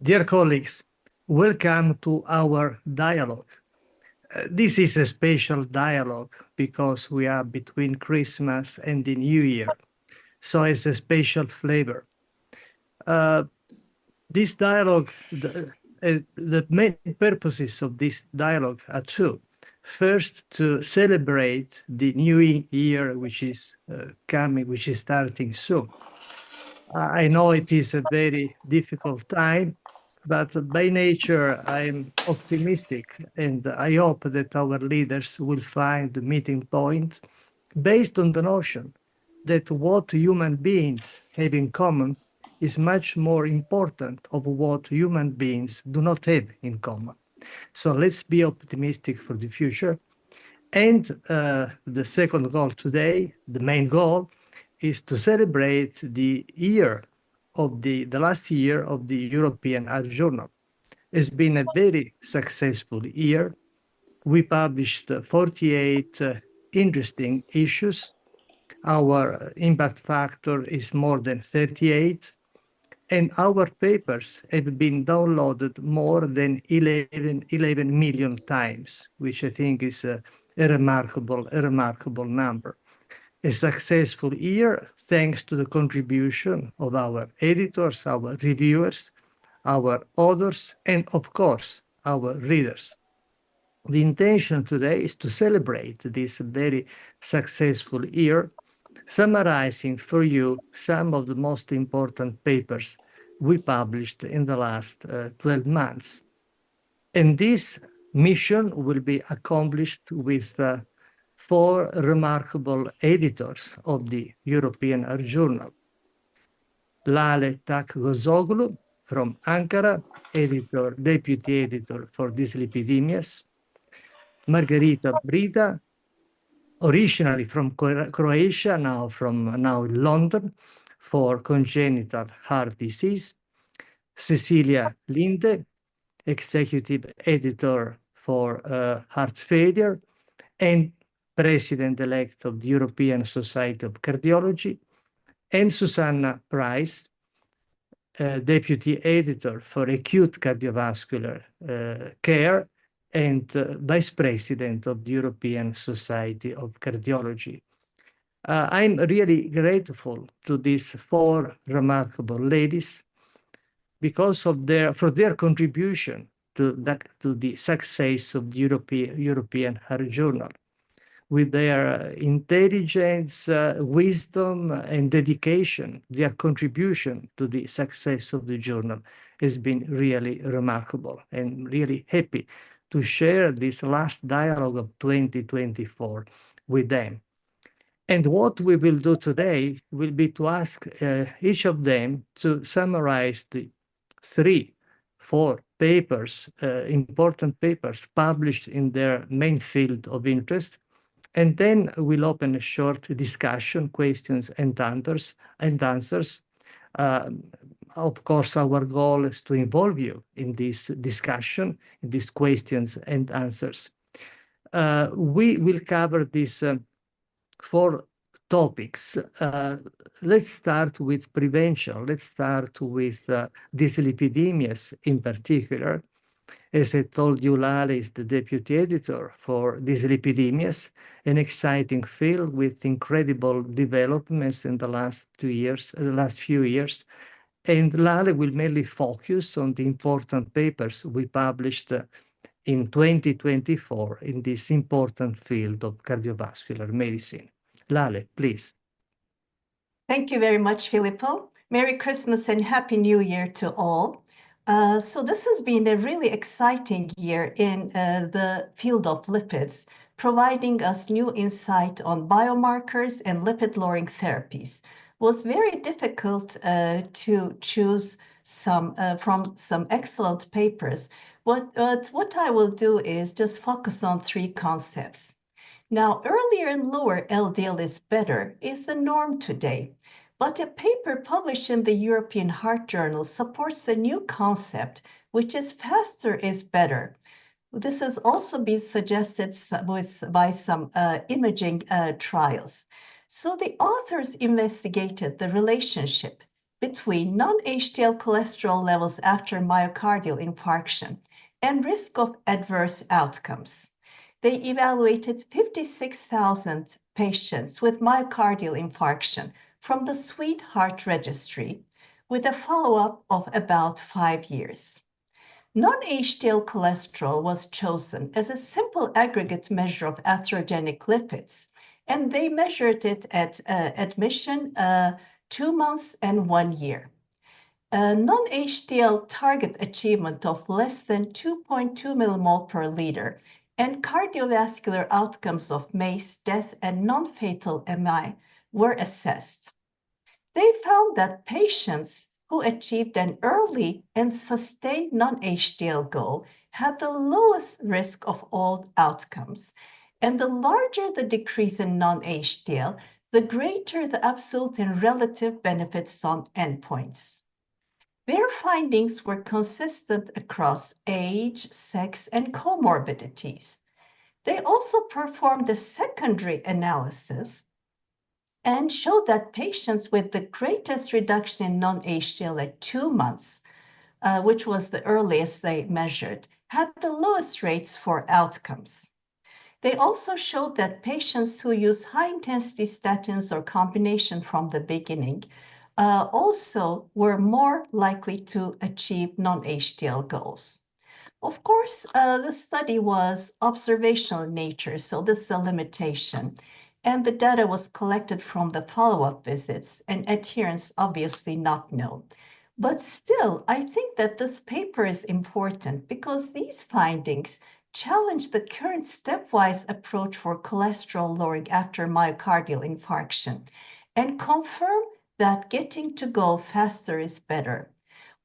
Dear colleagues, welcome to our dialogue. This is a special dialogue because we are between Christmas and the New Year, so it's a special flavor. This dialogue, the main purposes of this dialogue are two. First, to celebrate the new year, which is coming, which is starting soon. I know it is a very difficult time, but by nature, I'm optimistic, and I hope that our leaders will find a meeting point based on the notion that what human beings have in common is much more important of what human beings do not have in common. So let's be optimistic for the future. And the second goal today, the main goal, is to celebrate the year of the last year of the European Art Journal. It's been a very successful year. We published 48 interesting issues. Our impact factor is more than 38, and our papers have been downloaded more than 11 million times, which I think is a remarkable number. A successful year thanks to the contribution of our editors, our reviewers, our authors, and of course, our readers. The intention today is to celebrate this very successful year, summarizing for you some of the most important papers we published in the last 12 months. And this mission will be accomplished with four remarkable editors of the European Art Journal. Lale Tokgozoglu from Ankara, deputy editor for dyslipidemias. Margarita Brida, originally from Croatia, now in London, for congenital heart disease. Cecilia Linde, executive editor for heart failure and president-elect of the European Society of Cardiology, and Susanna Price, deputy editor for acute cardiovascular care and vice president of the European Society of Cardiology. I'm really grateful to these four remarkable ladies because for their contribution to the success of the European Heart Journal. With their intelligence, wisdom, and dedication, their contribution to the success of the journal has been really remarkable, and really happy to share this last dialogue of 2024 with them. And what we will do today will be to ask each of them to summarize the 3-4 papers, important papers published in their main field of interest. And then we'll open a short discussion, questions and answers. Of course, our goal is to involve you in this discussion, in these questions and answers. We will cover these 4 topics. Let's start with prevention. Let's start with dyslipidemias in particular. As I told you, Lale is the deputy editor for dyslipidemias, an exciting field with incredible developments in the last few years. And Lale will mainly focus on the important papers we published in 2024 in this important field of cardiovascular medicine. Lale, please. Thank you very much, Filippo. Merry Christmas and Happy New Year to all. So this has been a really exciting year in the field of lipids, providing us new insight on biomarkers and lipid-lowering therapies. It was very difficult to choose from some excellent papers. What I will do is just focus on 3 concepts. Now, earlier and lower LDL is better is the norm today. But a paper published in the European Heart Journal supports a new concept, which is faster is better. This has also been suggested by some imaging trials. So the authors investigated the relationship between non-HDL cholesterol levels after myocardial infarction and risk of adverse outcomes. They evaluated 56,000 patients with myocardial infarction from the Sweetheart Registry with a follow-up of about 5 years. Non-HDL cholesterol was chosen as a simple aggregate measure of atherogenic lipids, and they measured it at admission 2 months and 1 year. Non-HDL target achievement of less than 2.2 millimole per liter and cardiovascular outcomes of MACE, death, and non-fatal MI were assessed. They found that patients who achieved an early and sustained non-HDL goal had the lowest risk of all outcomes. And the larger the decrease in non-HDL, the greater the absolute and relative benefits on endpoints. Their findings were consistent across age, sex, and comorbidities. They also performed a secondary analysis and showed that patients with the greatest reduction in non-HDL at 2 months, which was the earliest they measured, had the lowest rates for outcomes. They also showed that patients who use high-intensity statins or combination from the beginning also were more likely to achieve non-HDL goals. Of course, the study was observational in nature, so this is a limitation. And the data was collected from the follow-up visits and adherence obviously not known. But still, I think that this paper is important because these findings challenge the current stepwise approach for cholesterol lowering after myocardial infarction and confirm that getting to goal faster is better.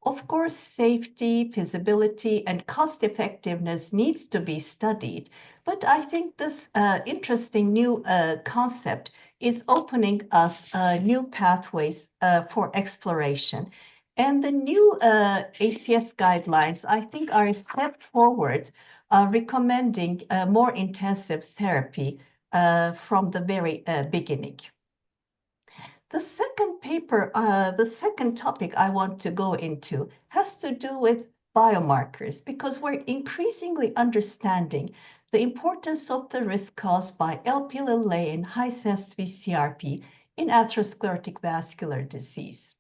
Of course, safety, feasibility, and cost effectiveness needs to be studied, but I think this interesting new concept is opening us new pathways for exploration. And the new ACS guidelines, I think, are a step forward, recommending more intensive therapy from the very beginning. The second paper, the second topic I want to go into has to do with biomarkers because we're increasingly understanding the importance of the risk caused by Lp(a) and high-sensitivity CRP in atherosclerotic vascular disease.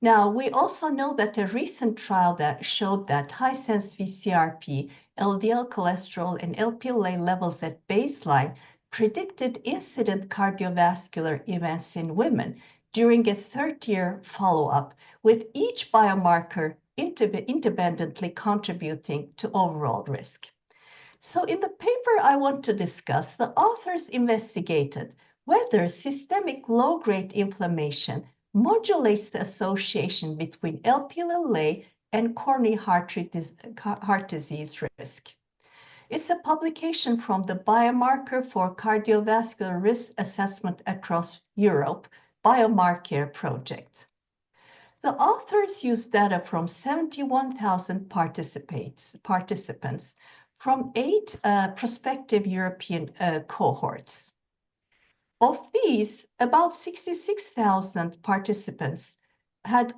Now, we also know that a recent trial that showed that high-sensitivity CRP, LDL cholesterol, and Lp(a) levels at baseline predicted incident cardiovascular events in women during a 30-year follow-up, with each biomarker independently contributing to overall risk. So in the paper I want to discuss, the authors investigated whether systemic low-grade inflammation modulates the association between Lp(a) and coronary heart disease risk. It's a publication from the Biomarker for Cardiovascular Risk Assessment Across Europe Biomarker Project. The authors used data from 71,000 participants from 8 prospective European cohorts. Of these, about 66,000 participants had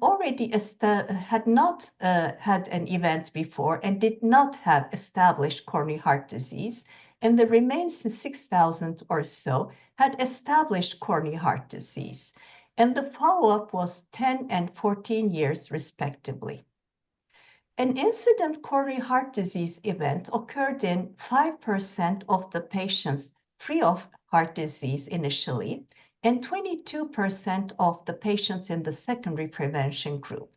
not had an event before and did not have established coronary heart disease, and the remaining 6,000 or so had established coronary heart disease, and the follow-up was 10 and 14 years respectively. An incident coronary heart disease event occurred in 5% of the patients free of heart disease initially, and 22% of the patients in the secondary prevention group.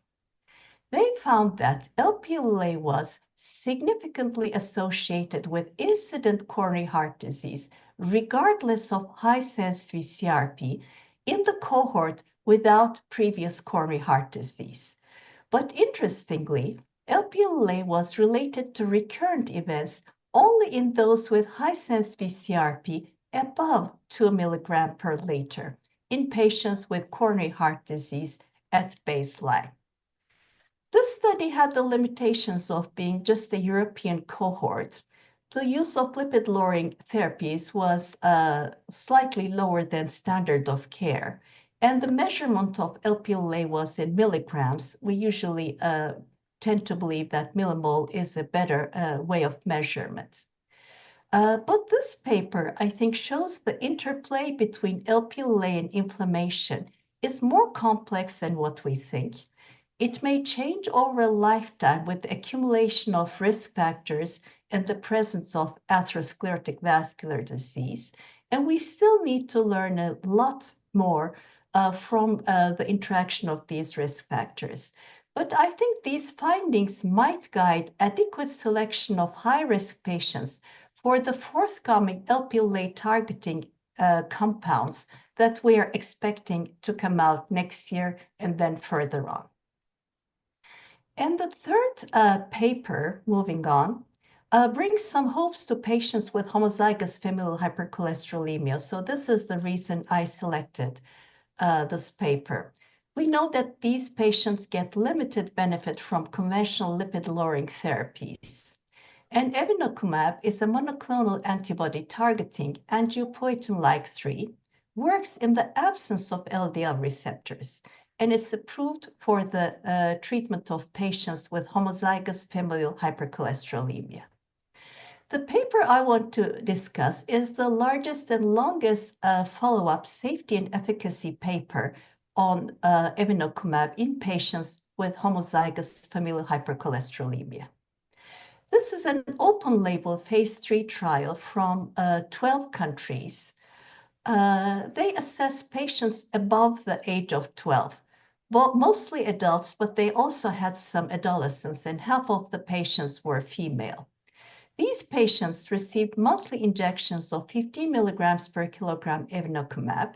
They found that Lp(a) was significantly associated with incident coronary heart disease, regardless of high-sensitivity CRP, in the cohort without previous coronary heart disease. But interestingly, Lp(a) was related to recurrent events only in those with high-sensitivity CRP above 2 milligrams per liter in patients with coronary heart disease at baseline. This study had the limitations of being just a European cohort. The use of lipid-lowering therapies was slightly lower than standard of care, And the measurement of Lp(a) was in milligrams. We usually tend to believe that millimole is a better way of measurement. But this paper, I think, shows the interplay between Lp(a) and inflammation is more complex than what we think. It may change over a lifetime with the accumulation of risk factors and the presence of atherosclerotic vascular disease. And we still need to learn a lot more from the interaction of these risk factors. But I think these findings might guide adequate selection of high-risk patients for the forthcoming Lp(a) targeting compounds that we are expecting to come out next year and then further on. And the third paper, moving on, brings some hopes to patients with homozygous familial hypercholesterolemia. So this is the reason I selected this paper. We know that these patients get limited benefit from conventional lipid-lowering therapies. And evinacumab is a monoclonal antibody targeting angiopoietin-like 3, works in the absence of LDL receptors, and it's approved for the treatment of patients with homozygous familial hypercholesterolemia. The paper I want to discuss is the largest and longest follow-up safety and efficacy paper on evinacumab in patients with homozygous familial hypercholesterolemia. This is an open-label phase 3 trial from 12 countries. They assess patients above the age of 12, mostly adults, but they also had some adolescents, and half of the patients were female. These patients received monthly injections of 15 milligrams per kilogram evinacumab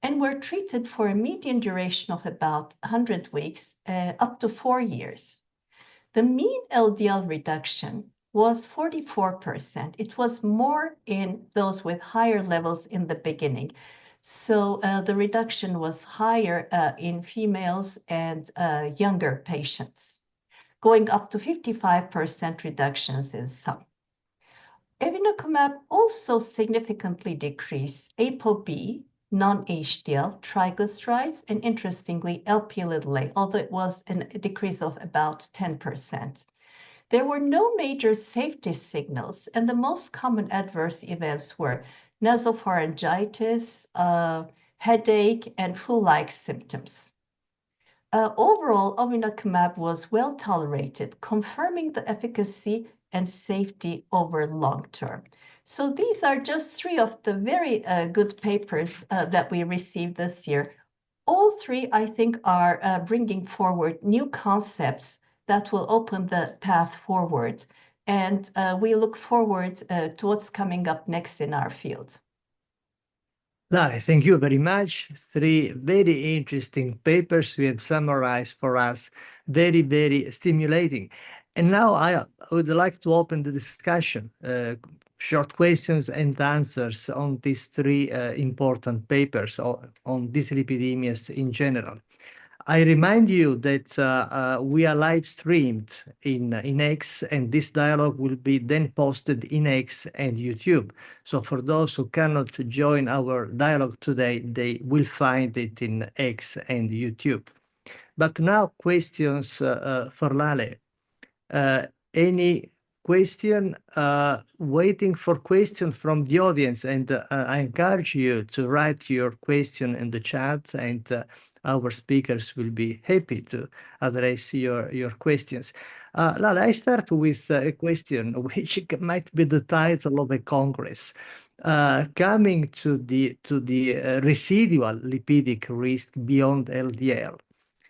and were treated for a median duration of about 100 weeks, up to 4 years. The mean LDL reduction was 44%. It was more in those with higher levels in the beginning. So the reduction was higher in females and younger patients, going up to 55% reductions in some. Evinacumab also significantly decreased ApoB, non-HDL, triglycerides, and interestingly, Lp(a), although it was a decrease of about 10%. There were no major safety signals, and the most common adverse events were nasopharyngitis, headache, and flu-like symptoms. Overall, evinacumab was well tolerated, confirming the efficacy and safety over long term. So these are just 3 of the very good papers that we received this year. All 3, I think, are bringing forward new concepts that will open the path forward. And we look forward to what's coming up next in our field. Lale, thank you very much. 3 very interesting papers we have summarized for us, very, very stimulating. And now I would like to open the discussion, short questions and answers on these 3 important papers on dyslipidemias in general. I remind you that we are live streamed in X, and this dialogue will be then posted in X and YouTube. So for those who cannot join our dialogue today, they will find it in X and YouTube. But now questions for Lale. Any question? Waiting for questions from the audience, and I encourage you to write your question in the chat, and our speakers will be happy to address your questions. Lale, I start with a question which might be the title of a congress. Coming to the residual lipidic risk beyond LDL.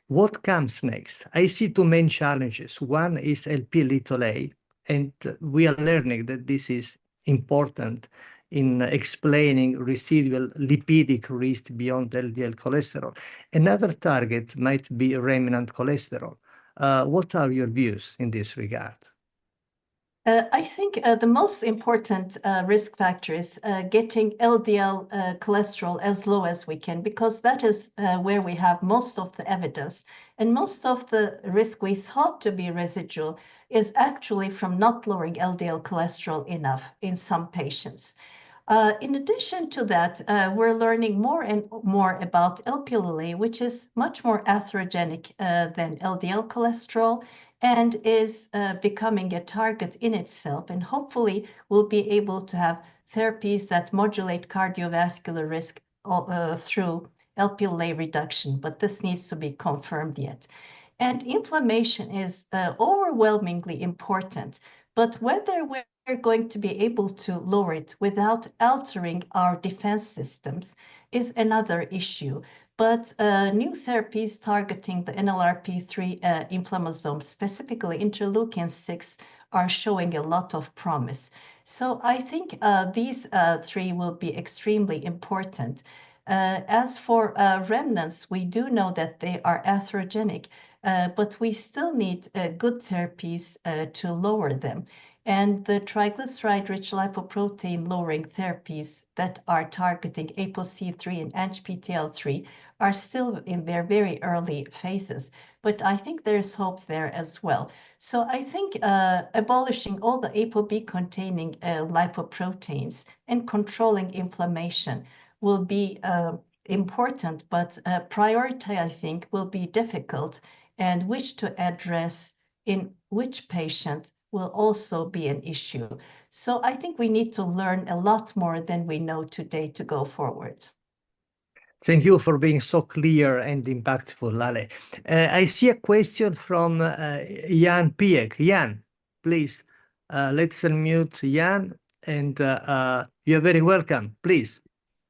What comes next? I see 2 main challenges. One is Lp(a), and we are learning that this is important in explaining residual lipidic risk beyond LDL cholesterol. Another target might be remnant cholesterol. What are your views in this regard? I think the most important risk factor is getting LDL cholesterol as low as we can, because that is where we have most of the evidence. And most of the risk we thought to be residual is actually from not lowering LDL cholesterol enough in some patients. In addition to that, we're learning more and more about Lp(a), which is much more atherogenic than LDL cholesterol and is becoming a target in itself. And hopefully we'll be able to have therapies that modulate cardiovascular risk through Lp(a) reduction, but this needs to be confirmed yet. And inflammation is overwhelmingly important, but whether we're going to be able to lower it without altering our defense systems is another issue. But new therapies targeting the NLRP3 inflammasome, specifically interleukin-6, are showing a lot of promise. So I think these three will be extremely important. As for remnants, we do know that they are atherogenic, but we still need good therapies to lower them. And the triglyceride-rich lipoprotein lowering therapies that are targeting ApoC3 and ANGPTL3 are still in their very early phases. But I think there's hope there as well. So I think abolishing all the ApoB-containing lipoproteins and controlling inflammation will be important, but prioritizing will be difficult, and which to address in which patient will also be an issue. So I think we need to learn a lot more than we know today to go forward. Thank you for being so clear and impactful, Lale. I see a question from Jan Piek. Jan, please, let's unmute Jan, and you're very welcome. Please.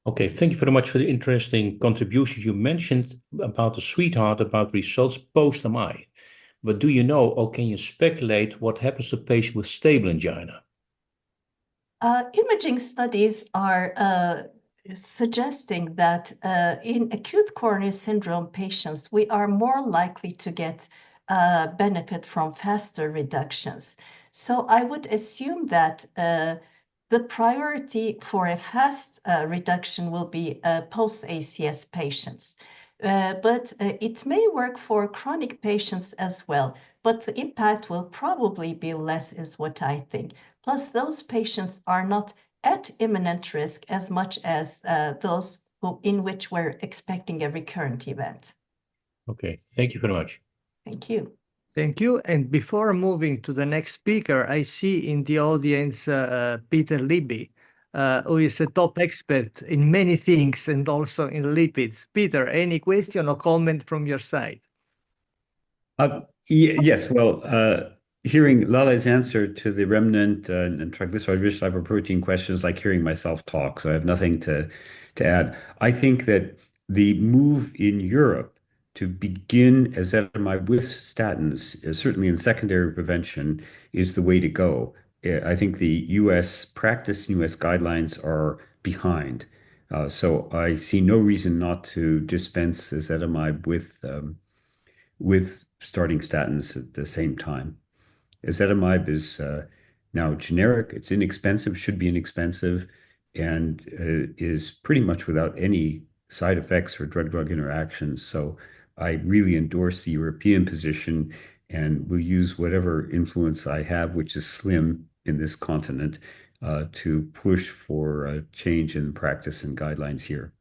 Okay, thank you very much for the interesting contribution. You mentioned about the sweetheart, about results post-MI. But do you know, or can you speculate what happens to patients with stable angina? Imaging studies are suggesting that in acute coronary syndrome patients, we are more likely to get benefit from faster reductions. So I would assume that the priority for a fast reduction will be post-ACS patients. But it may work for chronic patients as well, but the impact will probably be less, is what I think. Plus, those patients are not at imminent risk as much as those in which we're expecting a recurrent event. Okay, thank you very much. Thank you. Thank you. And before moving to the next speaker, I see in the audience Peter Libby, who is a top expert in many things and also in lipids. Peter, any question or comment from your side? Yes, well, hearing Lale's answer to the remnant and triglyceride-rich lipoprotein questions, like hearing myself talk, so I have nothing to add. I think that the move in Europe to begin ezetimibe with statins, certainly in secondary prevention, is the way to go. I think the U.S. practice and U.S. guidelines are behind. So I see no reason not to dispense ezetimibe with starting statins at the same time. Ezetimibe is now generic. It's inexpensive, should be inexpensive, and is pretty much without any side effects or drug-drug interactions. So I really endorse the European position and will use whatever influence I have, which is slim in this continent, to push for a change in practice and guidelines here.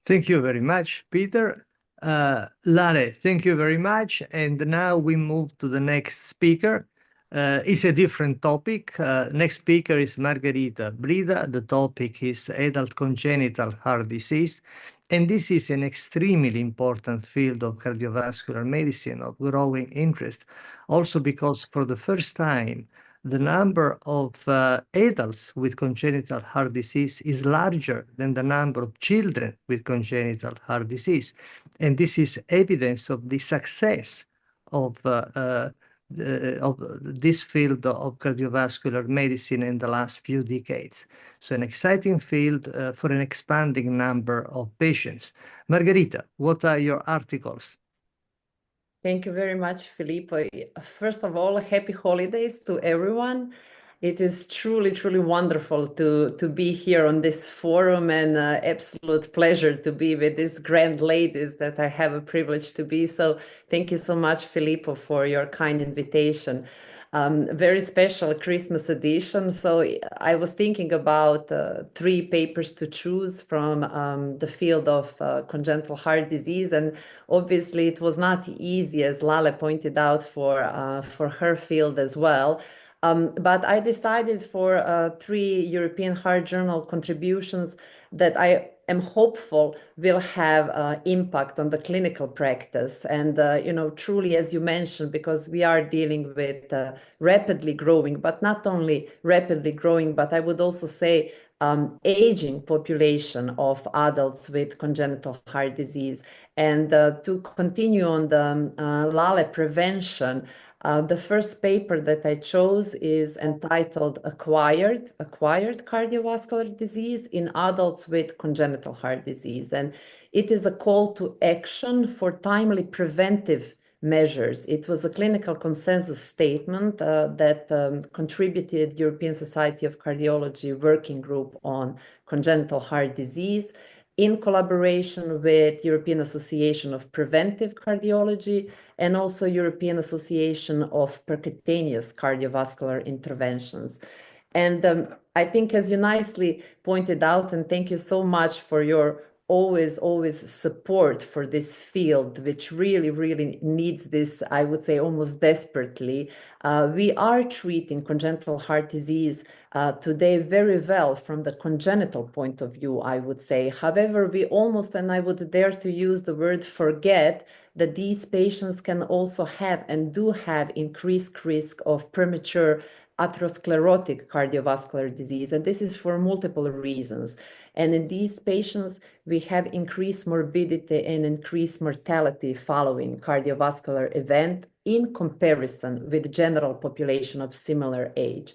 Thank you very much, Peter. Lale, thank you very much. And now we move to the next speaker. It's a different topic. Next speaker is Margarita Brida. The topic is adult congenital heart disease. And this is an extremely important field of cardiovascular medicine of growing interest, also because for the first time, the number of adults with congenital heart disease is larger than the number of children with congenital heart disease. And this is evidence of the success of this field of cardiovascular medicine in the last few decades. So an exciting field for an expanding number of patients. Margarita, what are your articles? Thank you very much, Filippo. First of all, happy holidays to everyone. It is truly, truly wonderful to be here on this forum, and absolute pleasure to be with these grand ladies that I have a privilege to be. So thank you so much, Filippo, for your kind invitation. very special Christmas edition. So I was thinking about 3 papers to choose from the field of congenital heart disease, and obviously it was not easy, as Lale pointed out, for her field as well. But I decided for 3 European Heart Journal contributions that I am hopeful will have impact on the clinical practice. And, truly, as you mentioned, because we are dealing with rapidly growing, but not only rapidly growing, but I would also say aging population of adults with congenital heart disease. And to continue on the Lale prevention, the first paper that I chose is entitled Acquired Cardiovascular Disease in Adults with Congenital Heart Disease. And it is a call to action for timely preventive measures. It was a clinical consensus statement that contributed European Society of Cardiology Working Group on Congenital Heart Disease in collaboration with European Association of Preventive Cardiology and also European Association of Percutaneous Cardiovascular Interventions. And I think, as you nicely pointed out, and thank you so much for your always support for this field, which really needs this, I would say, almost desperately. We are treating congenital heart disease today very well from the congenital point of view, I would say. However, we almost, and I would dare to use the word forget, that these patients can also have and do have increased risk of premature atherosclerotic cardiovascular disease. And this is for multiple reasons. And in these patients, we have increased morbidity and increased mortality following cardiovascular event in comparison with general population of similar age.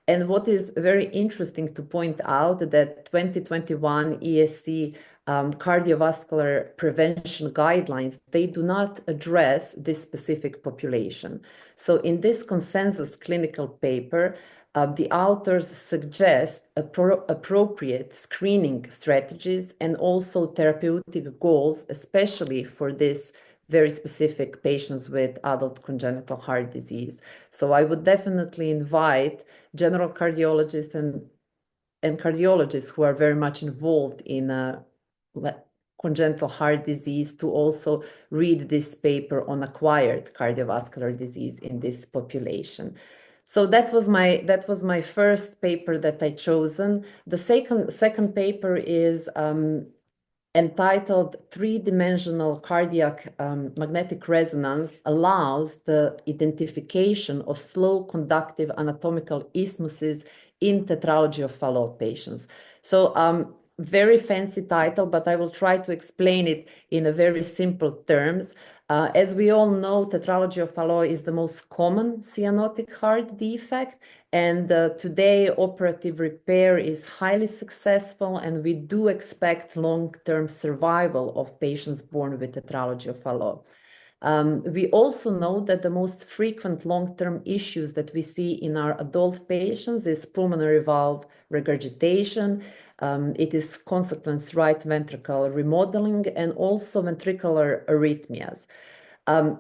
And what is very interesting to point out that 2021 ESC cardiovascular prevention guidelines, they do not address this specific population. So in this consensus clinical paper, the authors suggest appropriate screening strategies and also therapeutic goals, especially for this very specific patients with adult congenital heart disease. So I would definitely invite general cardiologists and cardiologists who are very much involved in congenital heart disease to also read this paper on acquired cardiovascular disease in this population. So that was my first paper that I chosen. The second paper is entitled Three-Dimensional Cardiac Magnetic Resonance Allows the Identification of Slow Conductive Anatomical Isthmuses in Tetralogy of Fallot patients. So very fancy title, but I will try to explain it in a very simple terms. As we all know, Tetralogy of Fallot is the most common cyanotic heart defect, and today operative repair is highly successful, and we do expect long-term survival of patients born with Tetralogy of Fallot. We also know that the most frequent long-term issues that we see in our adult patients is pulmonary valve regurgitation. It is consequence right ventricle remodeling and also ventricular arrhythmias.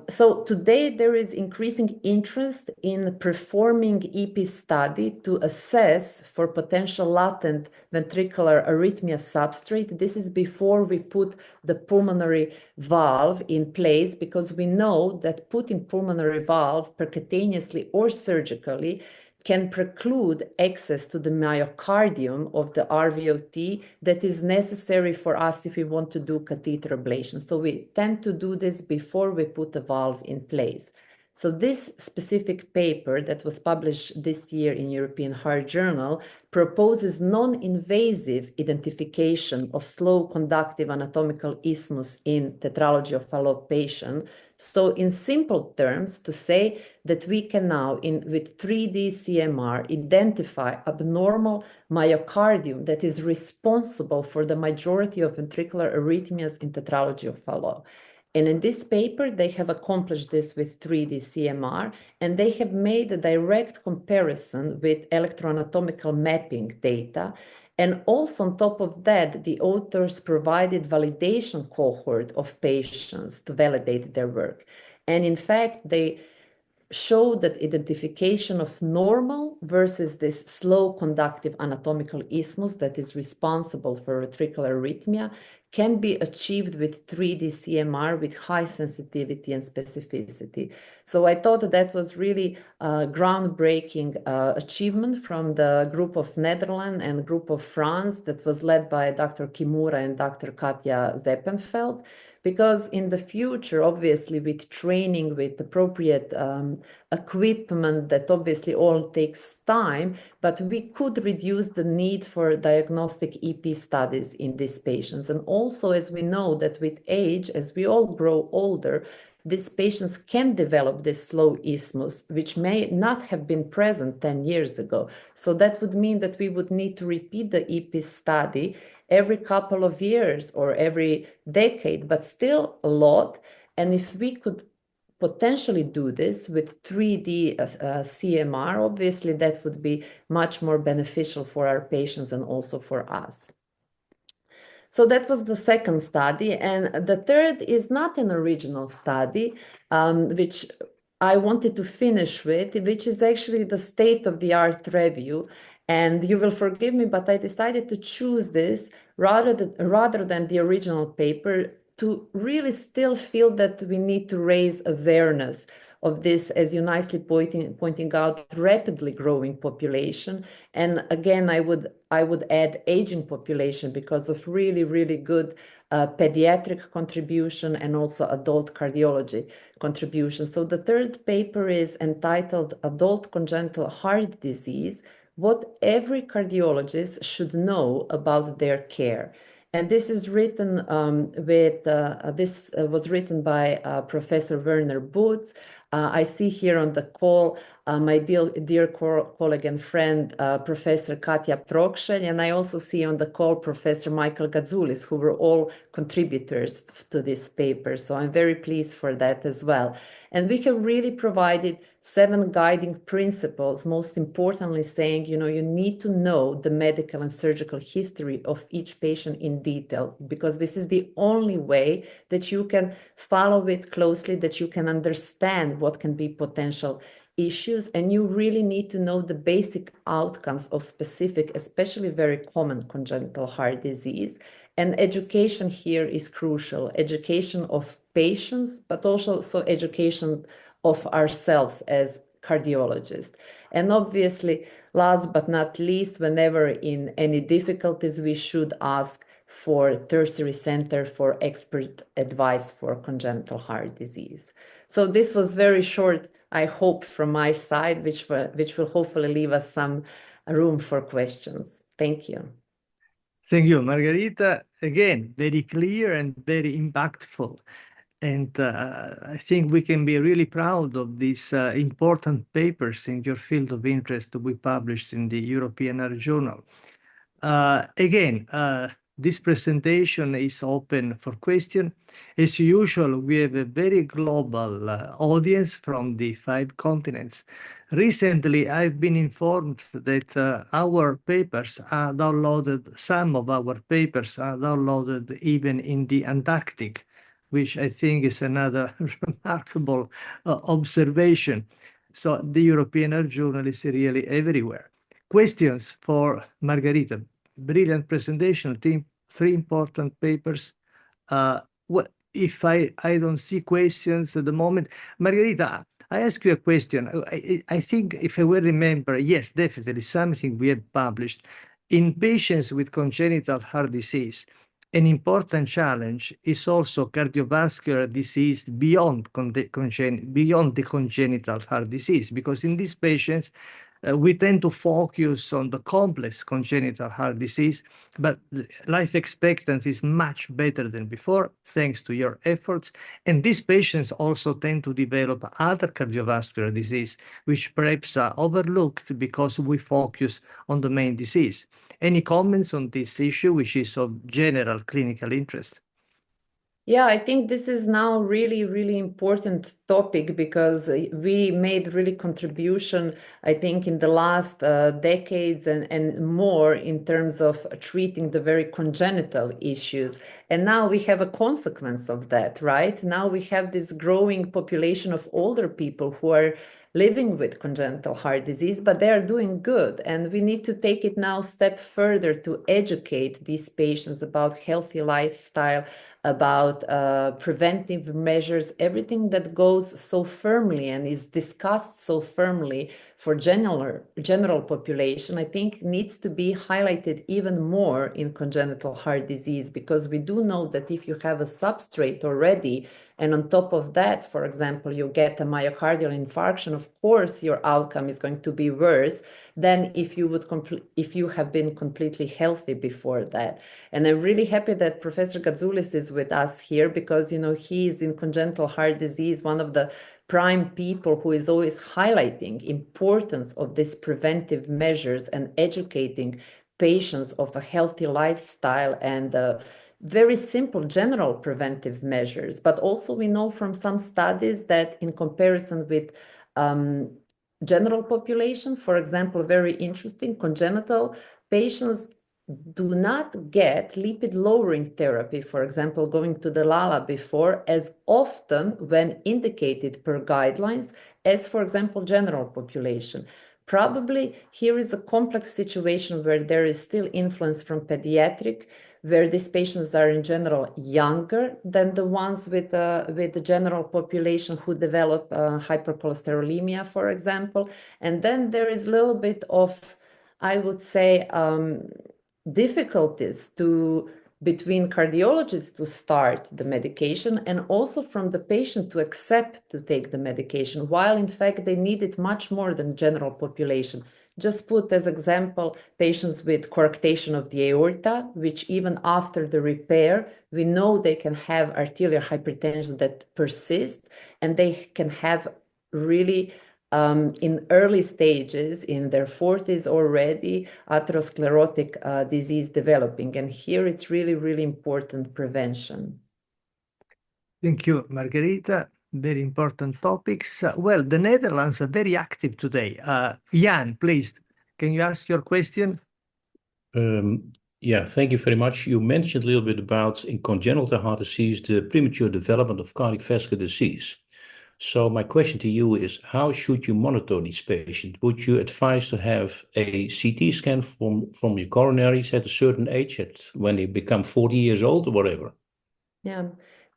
So today there is increasing interest in performing EP study to assess for potential latent ventricular arrhythmia substrate. This is before we put the pulmonary valve in place, because we know that putting pulmonary valve percutaneously or surgically can preclude access to the myocardium of the RVOT that is necessary for us if we want to do catheter ablation. So we tend to do this before we put the valve in place. So this specific paper that was published this year in European Heart Journal proposes non-invasive identification of slow conductive anatomical isthmus in Tetralogy of Fallot patient. So in simple terms, to say that we can now, with 3D CMR, identify abnormal myocardium that is responsible for the majority of ventricular arrhythmias in Tetralogy of Fallot. And in this paper, they have accomplished this with 3D CMR, and they have made a direct comparison with electroanatomical mapping data. And also on top of that, the authors provided validation cohort of patients to validate their work. And in fact, they showed that identification of normal versus this slow conductive anatomical isthmus that is responsible for ventricular arrhythmia can be achieved with 3D CMR with high sensitivity and specificity. So I thought that was really a groundbreaking achievement from the group of Netherlands and group of France that was led by Dr. Kimura and Dr. Katja Zeppenfeld. Because in the future, obviously, with training, with appropriate equipment, that obviously all takes time, but we could reduce the need for diagnostic EP studies in these patients. And also, as we know that with age, as we all grow older, these patients can develop this slow isthmus, which may not have been present 10 years ago. So that would mean that we would need to repeat the EP study every couple of years or every decade, but still a lot. And if we could potentially do this with 3D CMR, obviously that would be much more beneficial for our patients and also for us. So that was the second study. And the third is not an original study, which I wanted to finish with, which is actually the state-of-the-art review. And you will forgive me, but I decided to choose this rather than the original paper to really still feel that we need to raise awareness of this, as you nicely pointing out, rapidly growing population. And again, I would add aging population because of really, really good pediatric contribution and also adult cardiology contribution. So the third paper is entitled Adult Congenital Heart Disease, What Every Cardiologist Should Know About Their Care. And this is written was written by Professor Werner Boots. I see here on the call my dear colleague and friend, Professor Katja Prokshelj, and I also see on the call Professor Michael Gazoulis, who were all contributors to this paper. So I'm very pleased for that as well. And we have really provided 7 guiding principles, most importantly saying, you need to know the medical and surgical history of each patient in detail, because this is the only way that you can follow it closely, that you can understand what can be potential issues, and you really need to know the basic outcomes of specific, especially very common congenital heart disease. And education here is crucial, education of patients, but also education of ourselves as cardiologists. And obviously, last but not least, whenever in any difficulties, we should ask for tertiary center for expert advice for congenital heart disease. So this was very short, I hope, from my side, which will hopefully leave us some room for questions. Thank you. Thank you, Margarita. Again, very clear and very impactful. And I think we can be really proud of these important papers in your field of interest we published in the European Heart Journal. Again, this presentation is open for question. As usual, we have a very global audience from the 5 continents. Recently, I've been informed that our papers are downloaded, some of our papers are downloaded even in the Antarctic, which I think is another remarkable observation. So the European Heart Journal is really everywhere. Questions for Margarita? Brilliant presentation, 3 important papers. What if I don't see questions at the moment? Margarita, I ask you a question. I think if I will remember, yes, definitely something we have published. In patients with congenital heart disease, an important challenge is also cardiovascular disease beyond the congenital heart disease, because in these patients, we tend to focus on the complex congenital heart disease, but life expectancy is much better than before, thanks to your efforts. And these patients also tend to develop other cardiovascular disease, which perhaps are overlooked because we focus on the main disease. Any comments on this issue, which is of general clinical interest? Yeah, I think this is now really, really important topic because we made really contribution, I think, in the last decades and more in terms of treating the very congenital issues. And now we have a consequence of that, right? Now we have this growing population of older people who are living with congenital heart disease, but they are doing good. And we need to take it now a step further to educate these patients about healthy lifestyle, about preventive measures, everything that goes so firmly and is discussed so firmly for general population, I think needs to be highlighted even more in congenital heart disease, because we do know that if you have a substrate already, and on top of that, for example, you get a myocardial infarction, of course, your outcome is going to be worse than if you have been completely healthy before that. And I'm really happy that Professor Gatzoulis is with us here, because, you know, he is in congenital heart disease, one of the prime people who is always highlighting importance of these preventive measures and educating patients of a healthy lifestyle and very simple general preventive measures. But also we know from some studies that in comparison with general population, for example, very interesting, congenital patients do not get lipid lowering therapy, for example, going to the LALA before, as often when indicated per guidelines as, for example, general population. Probably here is a complex situation where there is still influence from pediatric, where these patients are in general younger than the ones with the general population who develop hypercholesterolemia, for example. And then there is a little bit of, I would say, difficulties between cardiologists to start the medication and also from the patient to accept to take the medication, while in fact they need it much more than general population. Just put as example patients with coarctation of the aorta, which even after the repair, we know they can have arterial hypertension that persists, and they can have really in early stages, in their 40s already, atherosclerotic disease developing. And here it's really, really important prevention. Thank you, Margarita. Very important topics. Well, the Netherlands are very active today. Jan, please, can you ask your question? Yeah, thank you very much. You mentioned a little bit about in congenital heart disease, the premature development of cardiovascular disease. So my question to you is, how should you monitor these patients? Would you advise to have a CT scan from your coronaries at a certain age, when they become 40 years old or whatever? Yeah,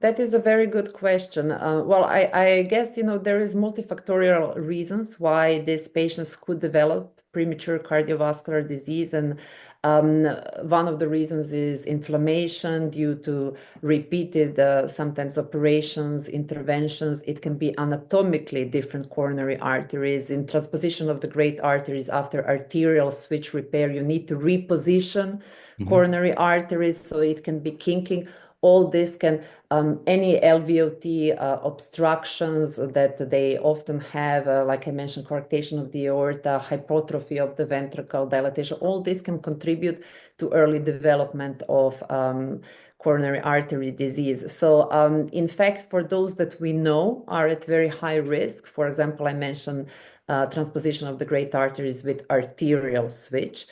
that is a very good question. Well, I guess, you know, there is multifactorial reasons why these patients could develop premature cardiovascular disease. And one of the reasons is inflammation due to repeated, sometimes operations, interventions. It can be anatomically different coronary arteries. In transposition of the great arteries after arterial switch repair, you need to reposition coronary arteries, so it can be kinking. All this can, any LVOT obstructions that they often have, like I mentioned, coarctation of the aorta, hypertrophy of the ventricle, dilatation, all this can contribute to early development of coronary artery disease. So in fact, for those that we know are at very high risk, for example, I mentioned transposition of the great arteries with arterial switch,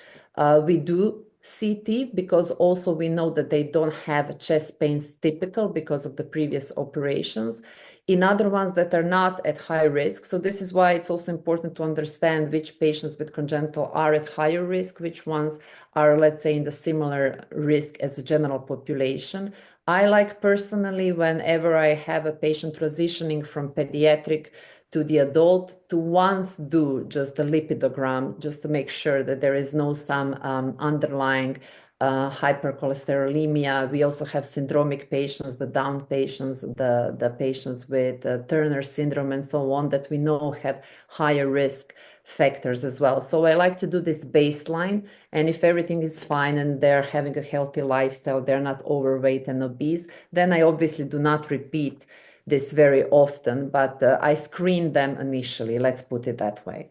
we do CT, because also we know that they don't have chest pains typical because of the previous operations. In other ones that are not at high risk, so this is why it's also important to understand which patients with congenital are at higher risk, which ones are, let's say, in the similar risk as the general population. I like personally, whenever I have a patient transitioning from pediatric to the adult, to once do just a lipidogram, just to make sure that there is no some underlying hypercholesterolemia. We also have syndromic patients, the Down patients, the patients with Turner syndrome and so on, that we know have higher risk factors as well. So I like to do this baseline, and if everything is fine and they're having a healthy lifestyle, they're not overweight and obese, then I obviously do not repeat this very often, but I screen them initially, let's put it that way.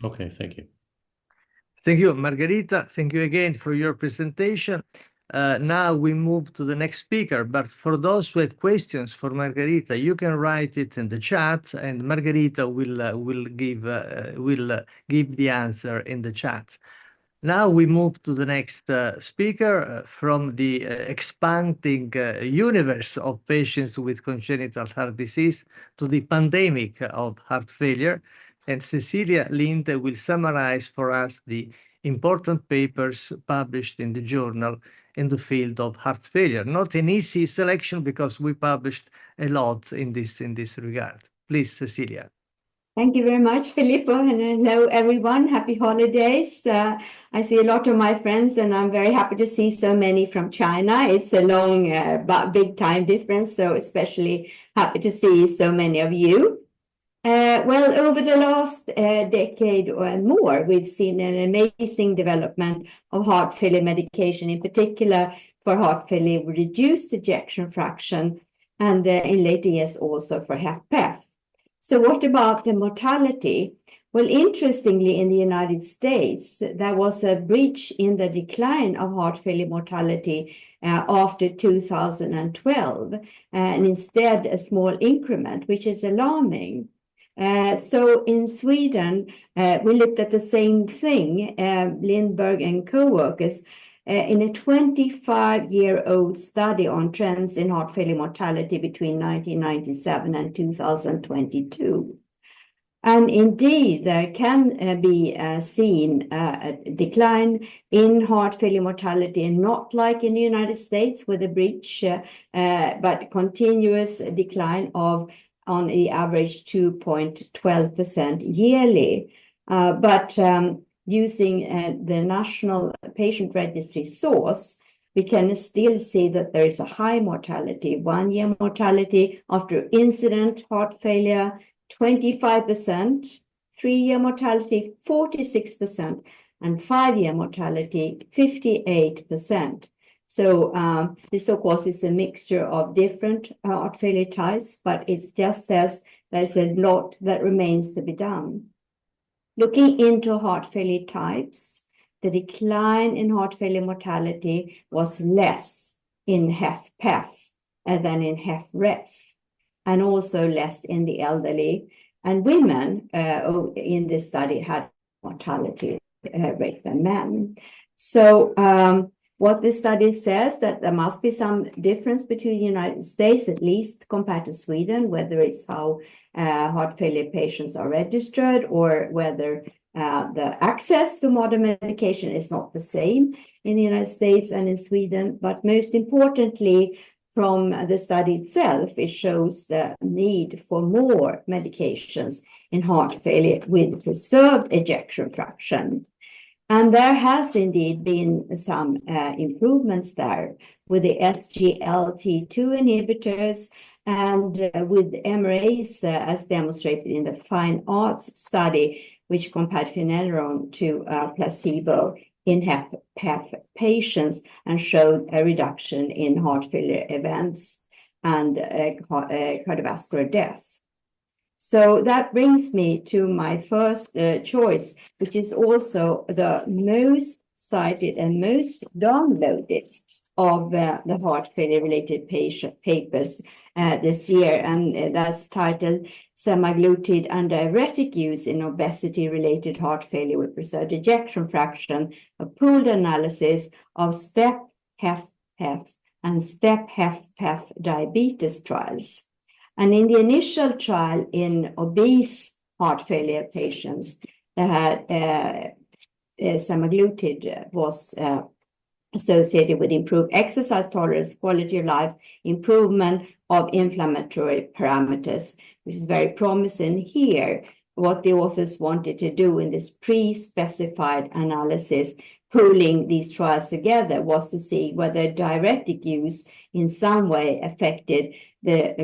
Okay, thank you. Thank you, Margarita. Thank you again for your presentation. Now we move to the next speaker, but for those who have questions for Margarita, you can write it in the chat, and Margarita will give the answer in the chat. Now we move to the next speaker from the expanding universe of patients with congenital heart disease to the pandemic of heart failure. And Cecilia Linde will summarize for us the important papers published in the journal in the field of heart failure. Not an easy selection because we published a lot in this regard. Please, Cecilia. Thank you very much, Filippo, and hello, everyone. Happy holidays. I see a lot of my friends, and I'm very happy to see so many from China. It's a long, big time difference, so especially happy to see so many of you. Well, over the last decade or more, we've seen an amazing development of heart failure medication, in particular for heart failure with reduced ejection fraction, and in later years also for HFpEF. So what about the mortality? Well, interestingly, in the United States, there was a breach in the decline of heart failure mortality after 2012, and instead a small increment, which is alarming. So in Sweden, we looked at the same thing, Lindberg and co-workers, in a 25-year-old study on trends in heart failure mortality between 1997 and 2022. And indeed, there can be seen a decline in heart failure mortality, and not like in the United States with a breach, but continuous decline of, on the average, 2.12% yearly. But using the National Patient Registry source, we can still see that there is a high mortality, 1-year mortality after incident heart failure, 25%, 3-year mortality, 46%, and 5-year mortality, 58%. So this, of course, is a mixture of different heart failure types, but it just says there's a lot that remains to be done. Looking into heart failure types, the decline in heart failure mortality was less in HFpEF than in HFrEF, and also less in the elderly. And women in this study had mortality rate than men. So what this study says, that there must be some difference between the United States, at least compared to Sweden, whether it's how heart failure patients are registered, or whether the access to modern medication is not the same in the United States and in Sweden. But most importantly, from the study itself, it shows the need for more medications in heart failure with preserved ejection fraction. And there has indeed been some improvements there with the SGLT2 inhibitors and with MRAs, as demonstrated in the Fine Arts study, which compared finerenone to placebo in HFpEF patients and showed a reduction in heart failure events and cardiovascular death. So that brings me to my first choice, which is also the most cited and most downloaded of the heart failure related papers this year. And that's titled Semaglutide and Diuretic Use in Obesity Related Heart Failure with Preserved Ejection Fraction, a pooled analysis of STEP-HFpEF and STEP-HFpEF diabetes trials. And in the initial trial in obese heart failure patients, semaglutide was associated with improved exercise tolerance, quality of life, improvement of inflammatory parameters, which is very promising here. What the authors wanted to do in this pre-specified analysis, pooling these trials together, was to see whether diuretic use in some way affected the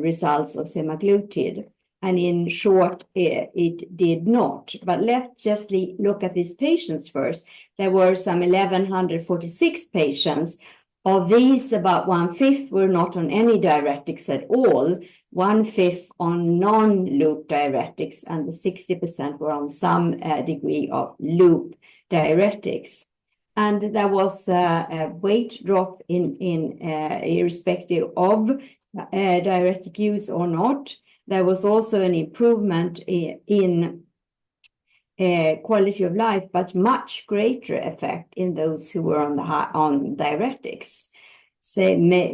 results of semaglutide. And in short, it did not. But let's just look at these patients first. There were some 1,146 patients. Of these, about 1/5 were not on any diuretics at all, 1/5 on non-loop diuretics, and the 60% were on some degree of loop diuretics. And there was a weight drop in irrespective of diuretic use or not. There was also an improvement in quality of life, but much greater effect in those who were on diuretics,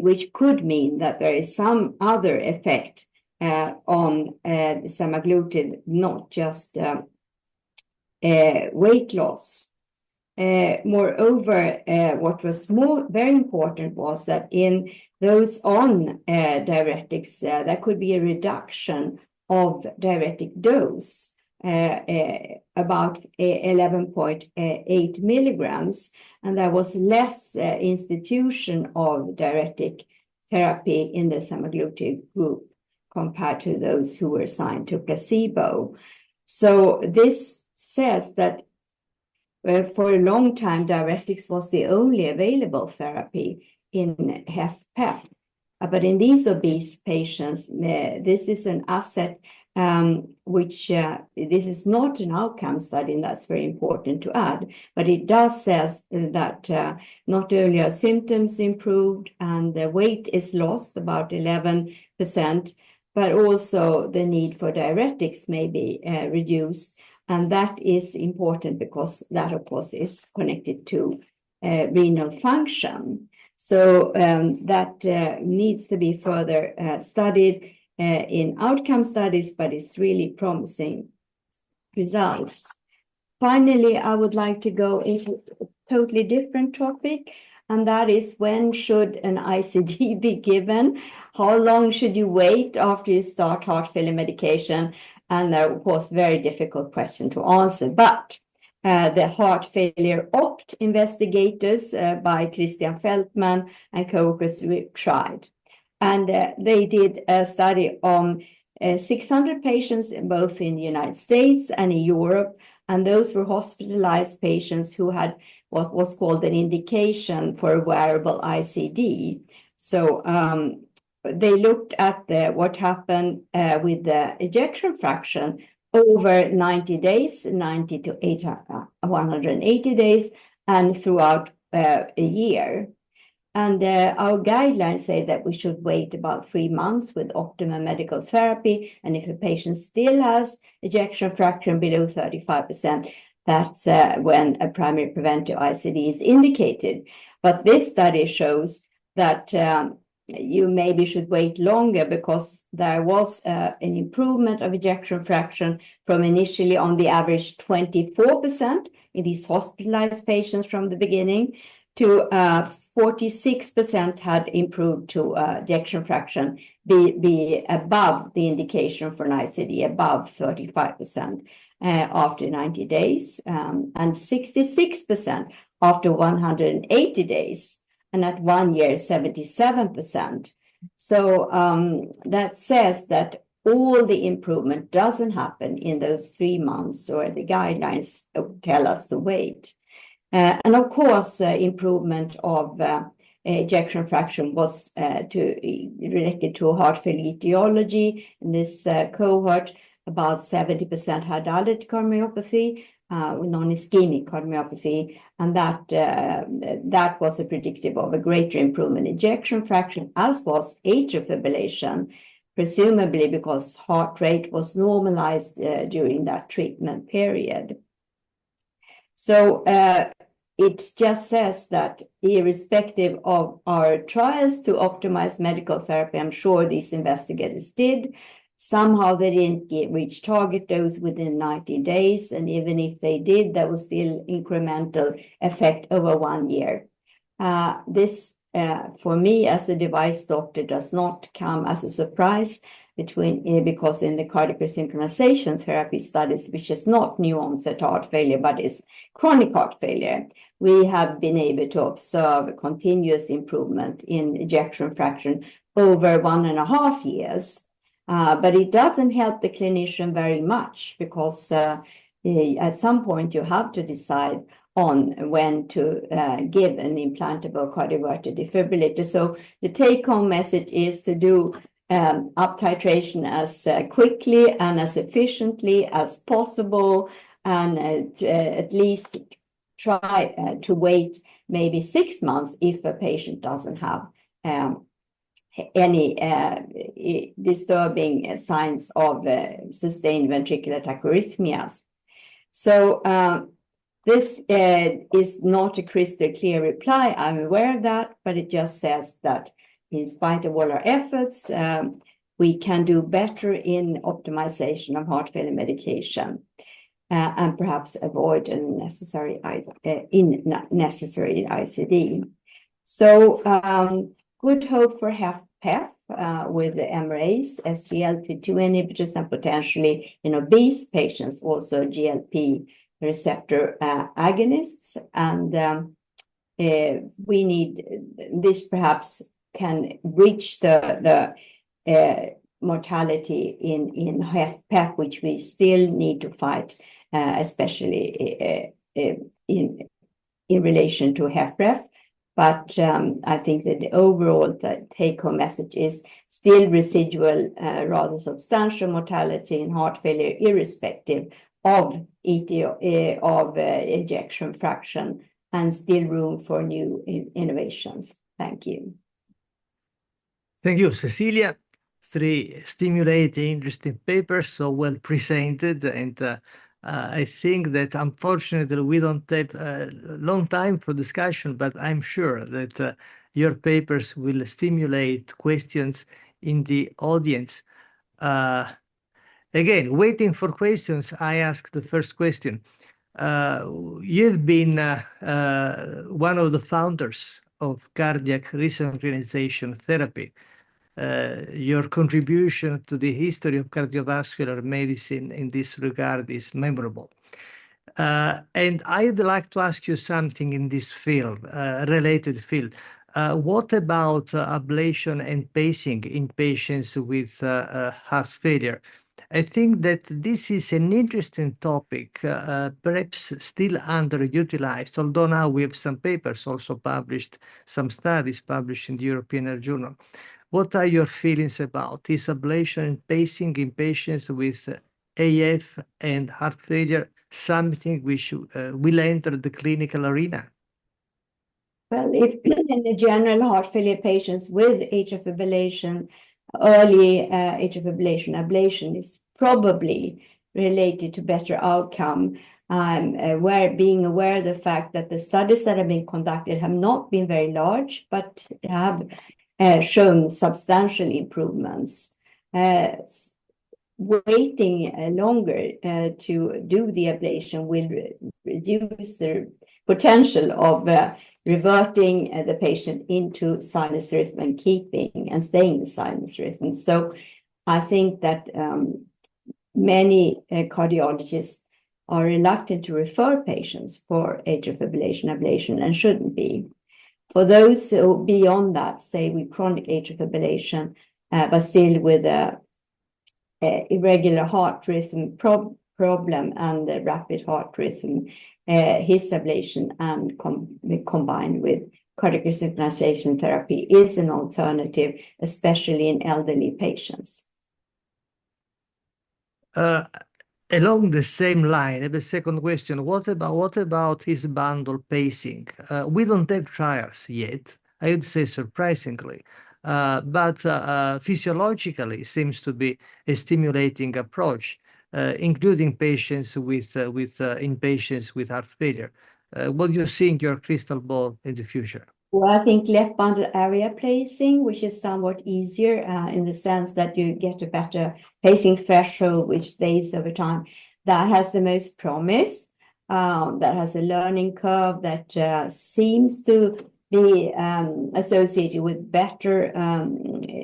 which could mean that there is some other effect on semaglutide, not just weight loss. Moreover, what was very important was that in those on diuretics, there could be a reduction of diuretic dose, about 11.8 milligrams, and there was less institution of diuretic therapy in the semaglutide group compared to those who were assigned to placebo. So this says that for a long time, diuretics was the only available therapy in HFpEF. But in these obese patients, this is an asset which this is not an outcome study, and that's very important to add, but it does says that not only are symptoms improved and the weight is lost about 11%, but also the need for diuretics may be reduced. And that is important because that, of course, is connected to renal function. So that needs to be further studied in outcome studies, but it's really promising results. Finally, I would like to go into a totally different topic, and that is, when should an ICD be given? How long should you wait after you start heart failure medication? And that, of course, very difficult question to answer. But the heart failure opt investigators by Christian Feldman and co-workers tried. And they did a study on 600 patients, both in the United States and in Europe. And those were hospitalized patients who had what was called an indication for a wearable ICD. So they looked at what happened with the ejection fraction over 90 days, 90 to 180 days, and throughout a year. And our guidelines say that we should wait about 3 months with optimum medical therapy. And if a patient still has ejection fraction below 35%, that's when a primary preventive ICD is indicated. But this study shows that you maybe should wait longer, because there was an improvement of ejection fraction from initially on the average 24% in these hospitalized patients from the beginning to 46% had improved to ejection fraction be above the indication for an ICD, above 35% after 90 days, and 66% after 180 days. And at 1 year, 77%. So that says that all the improvement doesn't happen in those 3 months, or the guidelines tell us to wait. And of course, improvement of ejection fraction was related to heart failure etiology. In this cohort, about 70% had dilated cardiomyopathy, non-ischemic cardiomyopathy, and that was a predictive of a greater improvement in ejection fraction, as was atrial fibrillation, presumably because heart rate was normalized during that treatment period. So it just says that irrespective of our trials to optimize medical therapy, I'm sure these investigators did, somehow they didn't reach target dose within 90 days. And even if they did, there was still incremental effect over 1 year. This, for me as a device doctor, does not come as a surprise because in the cardiac resynchronization therapy studies, which is not new onset heart failure, but is chronic heart failure, we have been able to observe continuous improvement in ejection fraction over 1.5 years. But it doesn't help the clinician very much, because at some point you have to decide on when to give an implantable cardioverter defibrillator. So the take-home message is to do up titration as quickly and as efficiently as possible, and at least try to wait maybe 6 months if a patient doesn't have any disturbing signs of sustained ventricular tachyarrhythmias. So this is not a crystal clear reply, I'm aware of that, but it just says that in spite of all our efforts, we can do better in optimization of heart failure medication and perhaps avoid unnecessary ICD. So good hope for HFpEF with the MRAs, SGLT2 inhibitors, and potentially in obese patients also GLP receptor agonists. And we need this perhaps can reach the mortality in HFpEF, which we still need to fight, especially in relation to HFrEF. But I think that the overall take-home message is still residual, rather substantial mortality in heart failure, irrespective of ejection fraction, and still room for new innovations. Thank you. Thank you, Cecilia. 3 stimulating, interesting papers, so well presented, and I think that unfortunately we don't have a long time for discussion, but I'm sure that your papers will stimulate questions in the audience. Again, waiting for questions, I ask the first question. You've been one of the founders of cardiac resynchronization therapy. Your contribution to the history of cardiovascular medicine in this regard is memorable. And I'd like to ask you something in this field, related field. What about ablation and pacing in patients with heart failure? I think that this is an interesting topic, perhaps still underutilized, although now we have some papers also published, some studies published in the European Heart Journal. What are your feelings about is ablation and pacing in patients with AF and heart failure something which will enter the clinical arena? Well, if in the general heart failure patients with atrial fibrillation, early atrial fibrillation ablation is probably related to better outcome. Being aware of the fact that the studies that have been conducted have not been very large, but have shown substantial improvements. Waiting longer to do the ablation will reduce the potential of reverting the patient into sinus rhythm and keeping and staying in sinus rhythm. So I think that many cardiologists are reluctant to refer patients for atrial fibrillation ablation and shouldn't be. For those who beyond that, say with chronic atrial fibrillation, but still with a irregular heart rhythm problem and a rapid heart rhythm, his ablation and combined with cardiac resynchronization therapy is an alternative, especially in elderly patients. Along the same line, I have a second question. What about his bundle pacing? We don't have trials yet, I would say surprisingly, but physiologically seems to be a stimulating approach, including patients in patients with heart failure. What do you see in your crystal ball in the future? Well, I think left bundle area pacing, which is somewhat easier in the sense that you get a better pacing threshold, which stays over time. That has the most promise. That has a learning curve that seems to be associated with better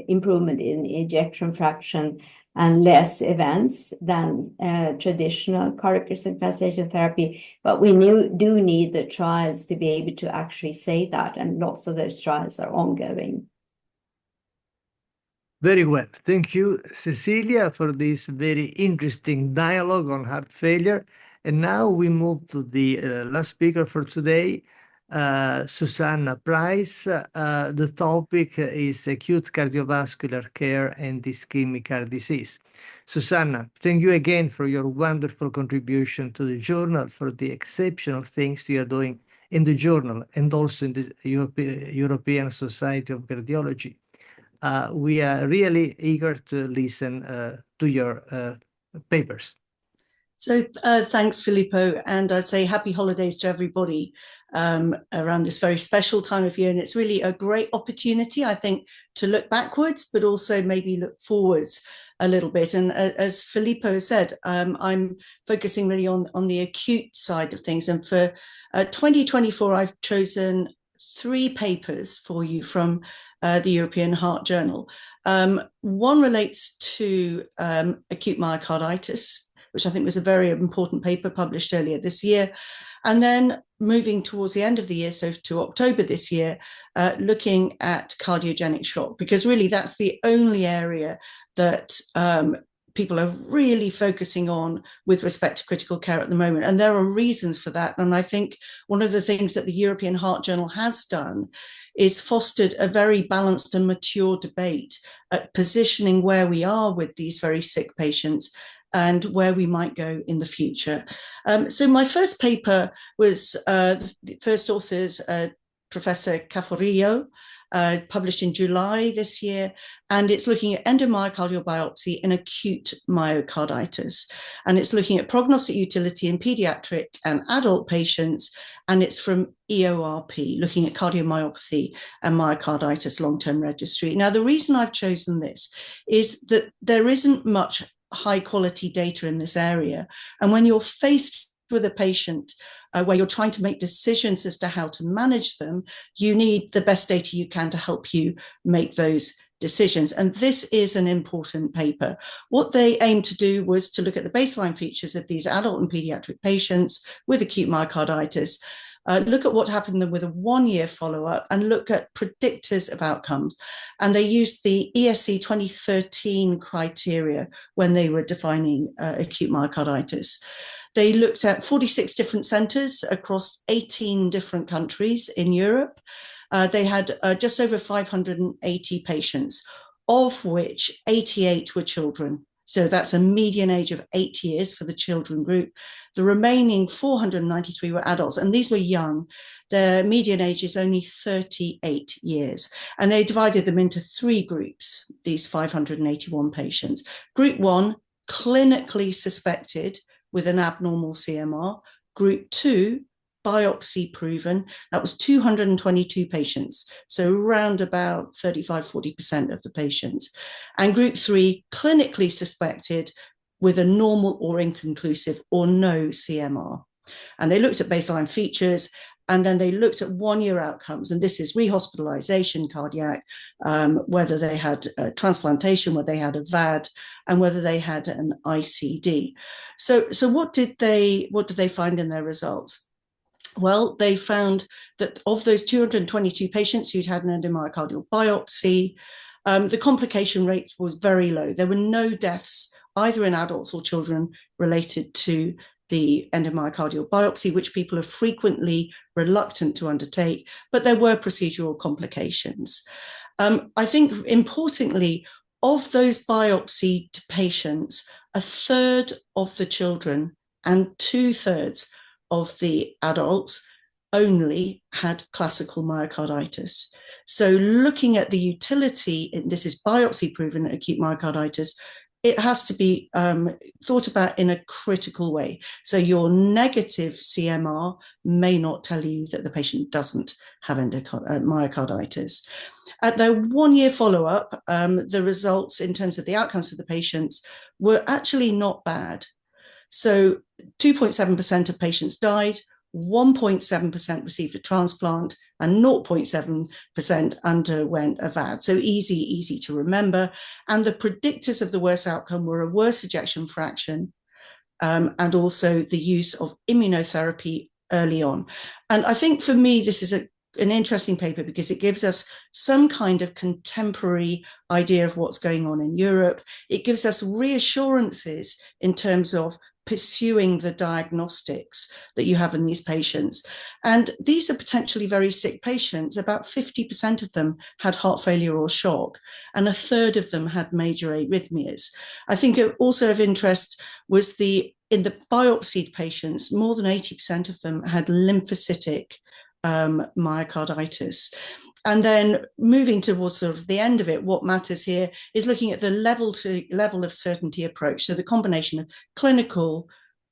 improvement in ejection fraction and less events than traditional cardiac resynchronization therapy. But we do need the trials to be able to actually say that, and lots of those trials are ongoing. Very well. Thank you, Cecilia, for this very interesting dialogue on heart failure. And now we move to the last speaker for today, Susanna Price. The topic is acute cardiovascular care and ischemic heart disease. Susanna, thank you again for your wonderful contribution to the journal, for the exceptional things you are doing in the journal and also in the European Society of Cardiology. We are really eager to listen to your papers. So thanks, Filippo, and I'd say happy holidays to everybody around this very special time of year. And it's really a great opportunity, I think, to look backwards, but also maybe look forwards a little bit. And as Filippo said, I'm focusing really on the acute side of things. And for 2024, I've chosen 3 papers for you from the European Heart Journal. One relates to acute myocarditis, which I think was a very important paper published earlier this year. And then moving towards the end of the year, so to October this year, looking at cardiogenic shock, because really that's the only area that people are really focusing on with respect to critical care at the moment. And there are reasons for that. And I think one of the things that the European Heart Journal has done is fostered a very balanced and mature debate at positioning where we are with these very sick patients and where we might go in the future. So my first paper was the first authors, Professor Caforillo, published in July this year, and it's looking at endomyocardial biopsy in acute myocarditis. And it's looking at prognostic utility in pediatric and adult patients, and it's from EORP, looking at cardiomyopathy and myocarditis long-term registry. Now, the reason I've chosen this is that there isn't much high quality data in this area. And when you're faced with a patient where you're trying to make decisions as to how to manage them, you need the best data you can to help you make those decisions. And this is an important paper. What they aimed to do was to look at the baseline features of these adult and pediatric patients with acute myocarditis, look at what happened with a 1-year follow-up, and look at predictors of outcomes. And they used the ESC 2013 criteria when they were defining acute myocarditis. They looked at 46 different centers across 18 different countries in Europe. They had just over 580 patients, of which 88 were children. So that's a median age of 8 years for the children group. The remaining 493 were adults, and these were young. Their median age is only 38 years. And they divided them into 3 groups, these 581 patients. Group 1, clinically suspected with an abnormal CMR. Group 2, biopsy proven. That was 222 patients, so around about 35-40% of the patients. And group 3, clinically suspected with a normal or inconclusive or no CMR. And they looked at baseline features, and then they looked at 1-year outcomes. And this is rehospitalization, cardiac, whether they had transplantation, whether they had a VAD, and whether they had an ICD. So what did they find in their results? Well, they found that of those 222 patients who'd had an endomyocardial biopsy, the complication rate was very low. There were no deaths, either in adults or children, related to the endomyocardial biopsy, which people are frequently reluctant to undertake, but there were procedural complications. I think, importantly, of those biopsied patients, 1/3 of the children and 2/3 of the adults only had classical myocarditis. So looking at the utility, this is biopsy proven acute myocarditis, it has to be thought about in a critical way. So your negative CMR may not tell you that the patient doesn't have myocarditis. At the 1-year follow-up, the results in terms of the outcomes for the patients were actually not bad. So 2.7% of patients died, 1.7% received a transplant, and 0.7% underwent a VAD. So easy to remember. And the predictors of the worst outcome were a worse ejection fraction and also the use of immunotherapy early on. And I think for me, this is an interesting paper because it gives us some kind of contemporary idea of what's going on in Europe. It gives us reassurances in terms of pursuing the diagnostics that you have in these patients. And these are potentially very sick patients. About 50% of them had heart failure or shock, and 1/3 of them had major arrhythmias. I think also of interest was in the biopsied patients, more than 80% of them had lymphocytic myocarditis. And then moving towards sort of the end of it, what matters here is looking at the level of certainty approach. So the combination of clinical,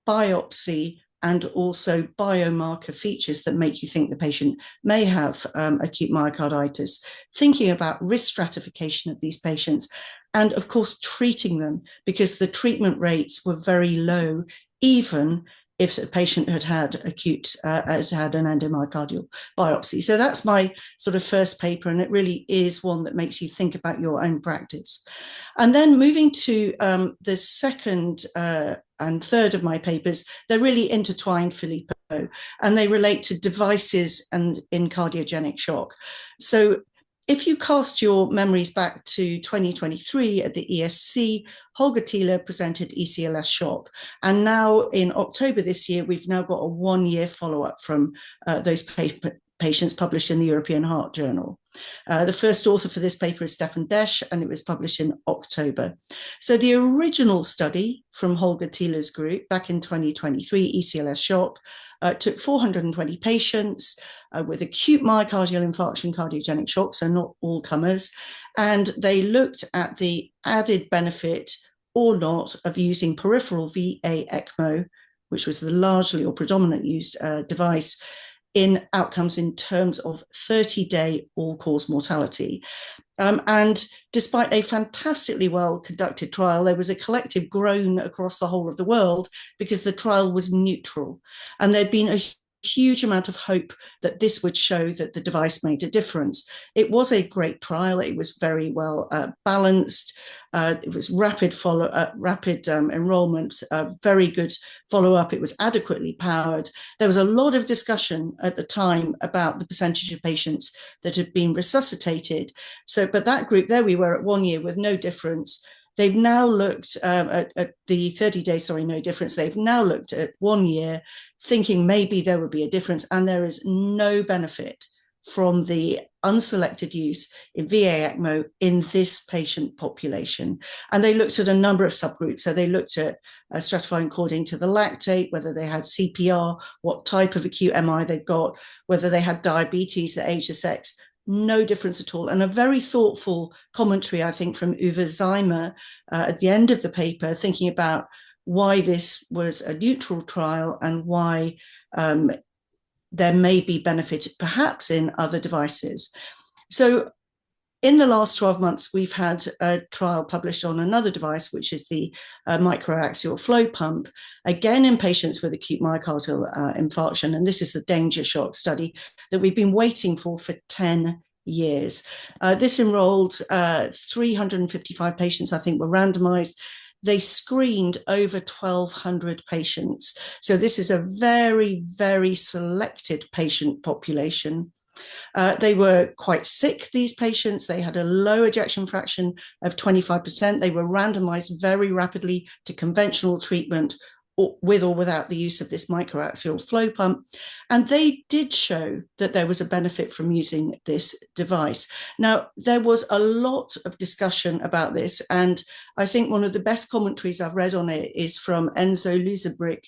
biopsy, and also biomarker features that make you think the patient may have acute myocarditis, thinking about risk stratification of these patients, and of course treating them, because the treatment rates were very low, even if a patient had had an endomyocardial biopsy. So that's my sort of first paper, and it really is one that makes you think about your own practice. And then moving to the second and third of my papers, they're really intertwined, Filippo, and they relate to devices and in cardiogenic shock. So if you cast your memories back to 2023 at the ESC, Holger Thiele presented ECLS shock. And now in October this year, we've now got a 1-year follow-up from those patients published in the European Heart Journal. The first author for this paper is Stefan Desch, and it was published in October. So the original study from Holger Thiele's group back in 2023, ECLS shock, took 420 patients with acute myocardial infarction, cardiogenic shock, so not all comers, and they looked at the added benefit or not of using peripheral VA ECMO, which was the largely or predominant used device, in outcomes in terms of 30-day all-cause mortality. And despite a fantastically well-conducted trial, there was a collective groan across the whole of the world because the trial was neutral. And there'd been a huge amount of hope that this would show that the device made a difference. It was a great trial. It was very well balanced. It was rapid enrollment, very good follow-up. It was adequately powered. There was a lot of discussion at the time about the percentage of patients that had been resuscitated. But that group, there we were at 1 year with no difference. They've now looked at the 30 days, no difference. They've now looked at 1 year, thinking maybe there would be a difference, and there is no benefit from the unselected use in VA ECMO in this patient population. And they looked at a number of subgroups. So they looked at stratifying according to the lactate, whether they had CPR, what type of acute MI they'd got, whether they had diabetes, the age, the sex. No difference at all. And a very thoughtful commentary, I think, from Uwe Zeimer at the end of the paper, thinking about why this was a neutral trial and why there may be benefit perhaps in other devices. So in the last 12 months, we've had a trial published on another device, which is the microaxial flow pump, again in patients with acute myocardial infarction. And this is the danger shock study that we've been waiting for 10 years. This enrolled 355 patients, I think, were randomized. They screened over 1,200 patients. So this is a very, very selected patient population. They were quite sick, these patients. They had a low ejection fraction of 25%. They were randomized very rapidly to conventional treatment with or without the use of this microaxial flow pump. And they did show that there was a benefit from using this device. Now, there was a lot of discussion about this, and I think one of the best commentaries I've read on it is from Enzo Luzebrick,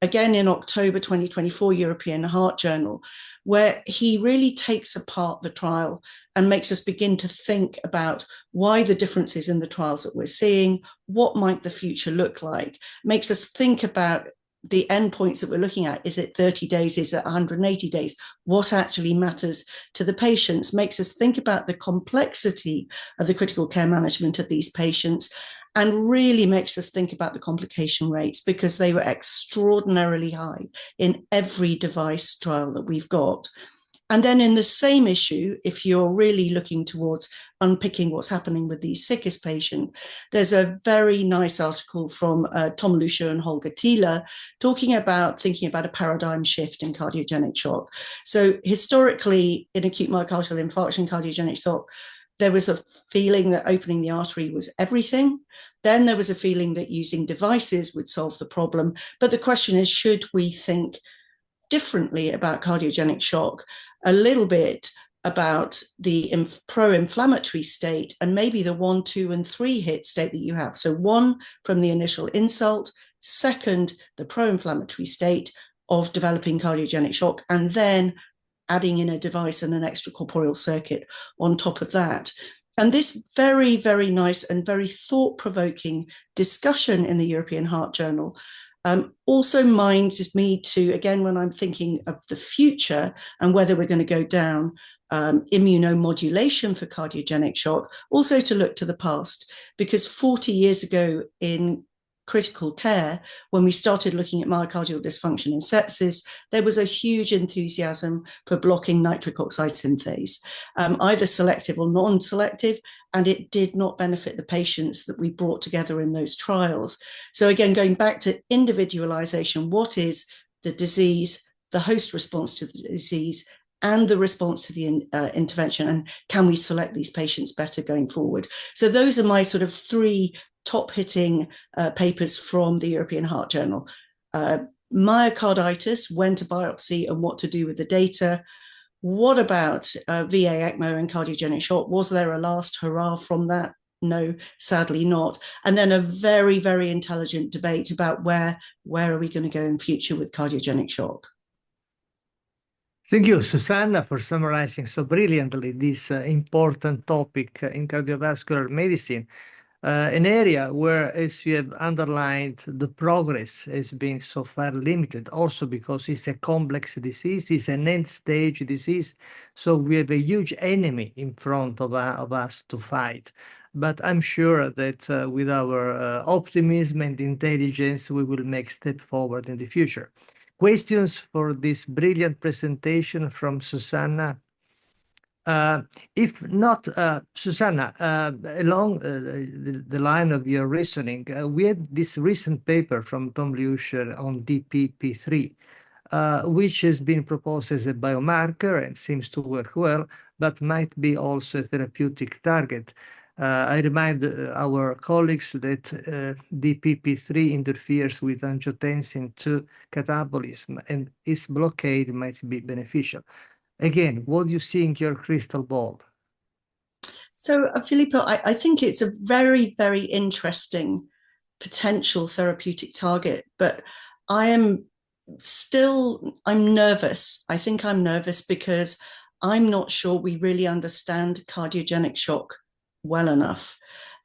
again in October 2024 European Heart Journal, where he really takes apart the trial and makes us begin to think about why the differences in the trials that we're seeing, what might the future look like, makes us think about the endpoints that we're looking at. Is it 30 days? Is it 180 days? What actually matters to the patients? Makes us think about the complexity of the critical care management of these patients, and really makes us think about the complication rates, because they were extraordinarily high in every device trial that we've got. And then in the same issue, if you're really looking towards unpicking what's happening with the sickest patient, there's a very nice article from Tom Lucia and Holger Thiele thinking about a paradigm shift in cardiogenic shock. So historically, in acute myocardial infarction, cardiogenic shock, there was a feeling that opening the artery was everything. Then there was a feeling that using devices would solve the problem. But the question is, should we think differently about cardiogenic shock, a little bit about the pro-inflammatory state, and maybe the 1, 2, and 3 hit state that you have? So 1, from the initial insult; 2nd, the pro-inflammatory state of developing cardiogenic shock, and then adding in a device and an extracorporeal circuit on top of that. And this very, very nice and very thought-provoking discussion in the European Heart Journal Also minds me to, again, when I'm thinking of the future and whether we're going to go down immunomodulation for cardiogenic shock, also to look to the past, because 40 years ago in critical care, when we started looking at myocardial dysfunction and sepsis, there was a huge enthusiasm for blocking nitric oxide synthase, either selective or non-selective, and it did not benefit the patients that we brought together in those trials. So again, going back to individualization, what is the disease, the host response to the disease, and the response to the intervention, and can we select these patients better going forward? So those are my sort of three top-hitting papers from the European Heart Journal. Myocarditis, when to biopsy and what to do with the data. What about VA ECMO and cardiogenic shock? Was there a last hurrah from that? No, sadly not. And then a very, very intelligent debate about where are we going to go in future with cardiogenic shock. Thank you, Susanna, for summarizing so brilliantly this important topic in cardiovascular medicine. An area where, as you have underlined, the progress has been so far limited, also because it's a complex disease, it's an end-stage disease, so we have a huge enemy in front of us to fight. But I'm sure that with our optimism and intelligence, we will make step forward in the future. Questions for this brilliant presentation from Susanna? If not, Susanna, along the line of your reasoning, we had this recent paper from Tom Lucier on DPP3, which has been proposed as a biomarker and seems to work well, but might be also a therapeutic target. I remind our colleagues that DPP3 interferes with angiotensin II catabolism, and its blockade might be beneficial. Again, what do you see in your crystal ball? So, Filippo, I think it's a very, very interesting potential therapeutic target, but I'm nervous. I think I'm nervous because I'm not sure we really understand cardiogenic shock well enough.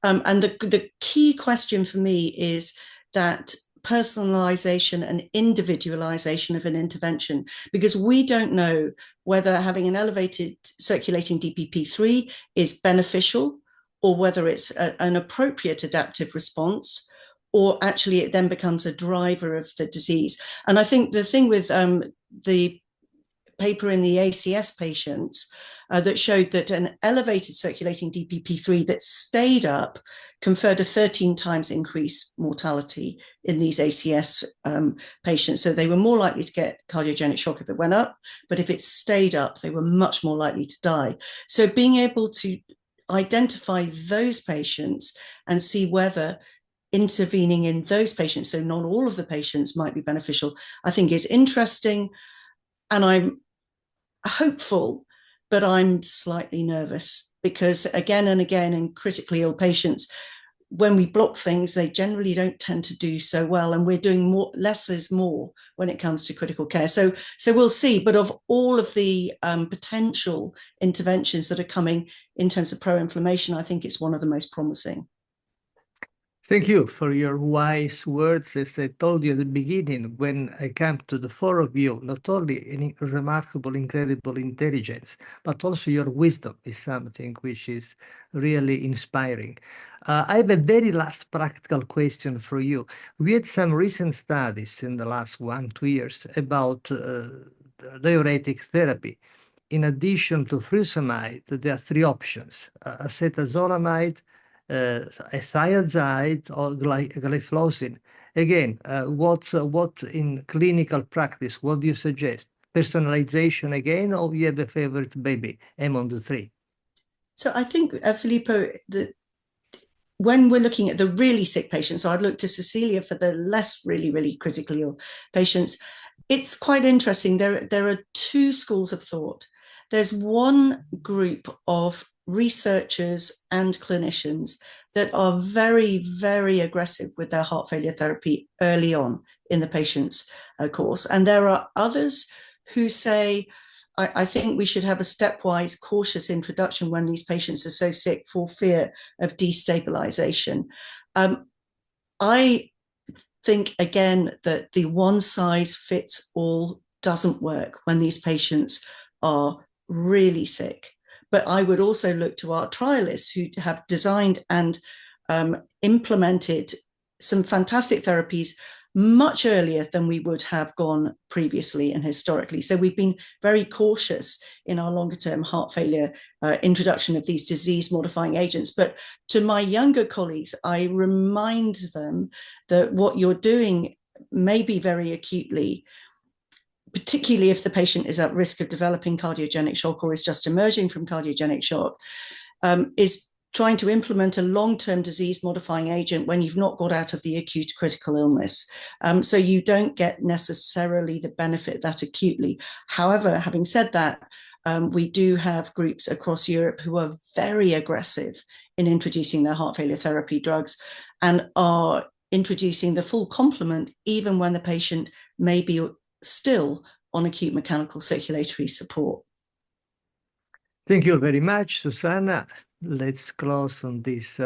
And the key question for me is that personalization and individualization of an intervention, because we don't know whether having an elevated circulating DPP3 is beneficial or whether it's an appropriate adaptive response, or actually it then becomes a driver of the disease. And I think the thing with the paper in the ACS patients that showed that an elevated circulating DPP3 that stayed up conferred a 13 times increase mortality in these ACS patients. So they were more likely to get cardiogenic shock if it went up, but if it stayed up, they were much more likely to die. So being able to identify those patients and see whether intervening in those patients, so not all of the patients, might be beneficial, I think is interesting. And I'm hopeful, but I'm slightly nervous because again and again in critically ill patients, when we block things, they generally don't tend to do so well. And we're doing more, less is more when it comes to critical care. So we'll see. But of all of the potential interventions that are coming in terms of pro-inflammation, I think it's one of the most promising. Thank you for your wise words. As I told you at the beginning, when I came to the four of you, not only a remarkable, incredible intelligence, but also your wisdom is something which is really inspiring. I have a very last practical question for you. We had some recent studies in the last 1-2 years about diuretic therapy. In addition to furosemide, there are 3 options: acetazolamide, thiazide, or gliflozin. Again, what in clinical practice, what do you suggest? Personalization again, or you have a favorite baby among the 3? So I think, Filippo, that when we're looking at the really sick patients, so I'd look to Cecilia for the less really critically ill patients, it's quite interesting. There are 2 schools of thought. There's one group of researchers and clinicians that are very, very aggressive with their heart failure therapy early on in the patient's course. And there are others who say, I think we should have a stepwise, cautious introduction when these patients are so sick for fear of destabilization. I think, again, that the one size fits all doesn't work when these patients are really sick. But I would also look to our trialists who have designed and implemented some fantastic therapies much earlier than we would have gone previously and historically. So we've been very cautious in our longer term heart failure introduction of these disease modifying agents. But to my younger colleagues, I remind them that what you're doing may be very acutely, particularly if the patient is at risk of developing cardiogenic shock or is just emerging from cardiogenic shock, is trying to implement a long-term disease-modifying agent when you've not got out of the acute critical illness. So you don't get necessarily the benefit that acutely. However, having said that, we do have groups across Europe who are very aggressive in introducing their heart failure therapy drugs and are introducing the full complement even when the patient may be still on acute mechanical circulatory support. Thank you very much, Susanna. Let's close on this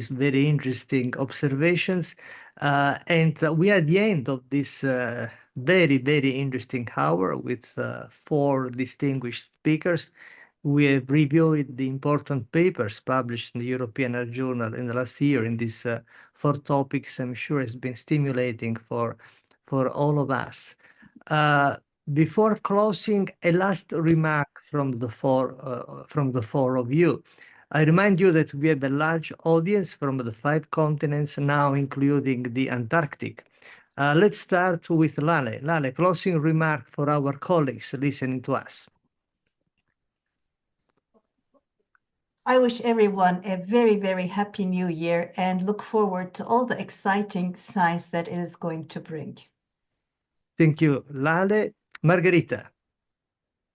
very interesting observations. And we are at the end of this very, very interesting hour with 4 distinguished speakers. We have reviewed the important papers published in the European Heart Journal in the last year in these 4 topics. I'm sure it's been stimulating for all of us. Before closing, a last remark from the four of you. I remind you that we have a large audience from the 5 continents now, including the Antarctic. Let's start with Lale. Lale, closing remark for our colleagues listening to us. I wish everyone a very, very happy new year and look forward to all the exciting science that it is going to bring. Thank you, Lale. Margarita.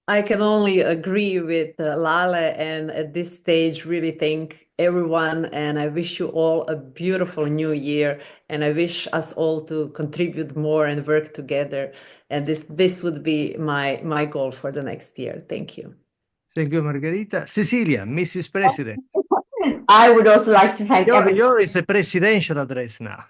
I can only agree with Lale, and at this stage really thank everyone, and I wish you all a beautiful new year, and I wish us all to contribute more and work together, and this would be my goal for the next year. Thank you. Thank you, Margarita. Cecilia, Mrs. President. I would also like to thank everyone. Yours is a presidential address now.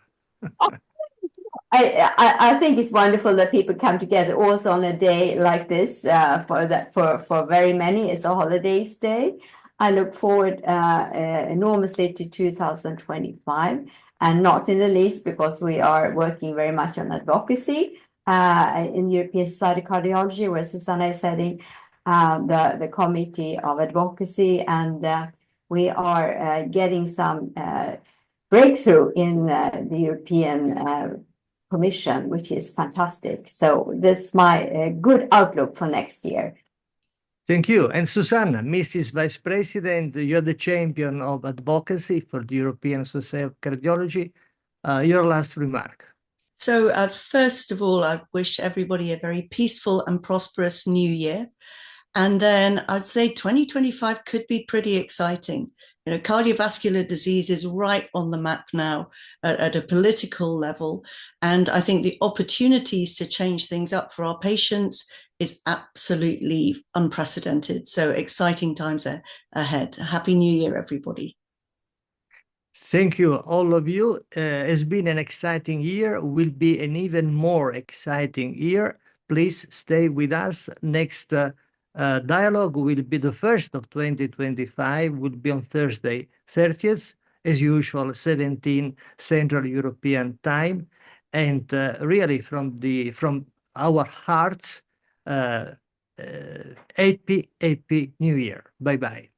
I think it's wonderful that people come together also on a day like this. For very many, it's a holidays day. I look forward enormously to 2025, and not in the least because we are working very much on advocacy in European Society of Cardiology, where Susanna is heading the Committee of Advocacy, and we are getting some breakthrough in the European Commission, which is fantastic. So that's my good outlook for next year. Thank you. And Susanna, Mrs. Vice President, you're the champion of advocacy for the European Society of Cardiology. Your last remark. So first of all, I wish everybody a very peaceful and prosperous new year. And then I'd say 2025 could be pretty exciting. You know, cardiovascular disease is right on the map now at a political level. And I think the opportunities to change things up for our patients is absolutely unprecedented. So exciting times ahead. Happy New Year, everybody. Thank you, all of you. It's been an exciting year. Will be an even more exciting year. Please stay with us. Next dialogue will be the first of 2025, will be on Thursday, 30th, as usual, 17 Central European time. And really from our hearts, happy New Year. Bye-bye.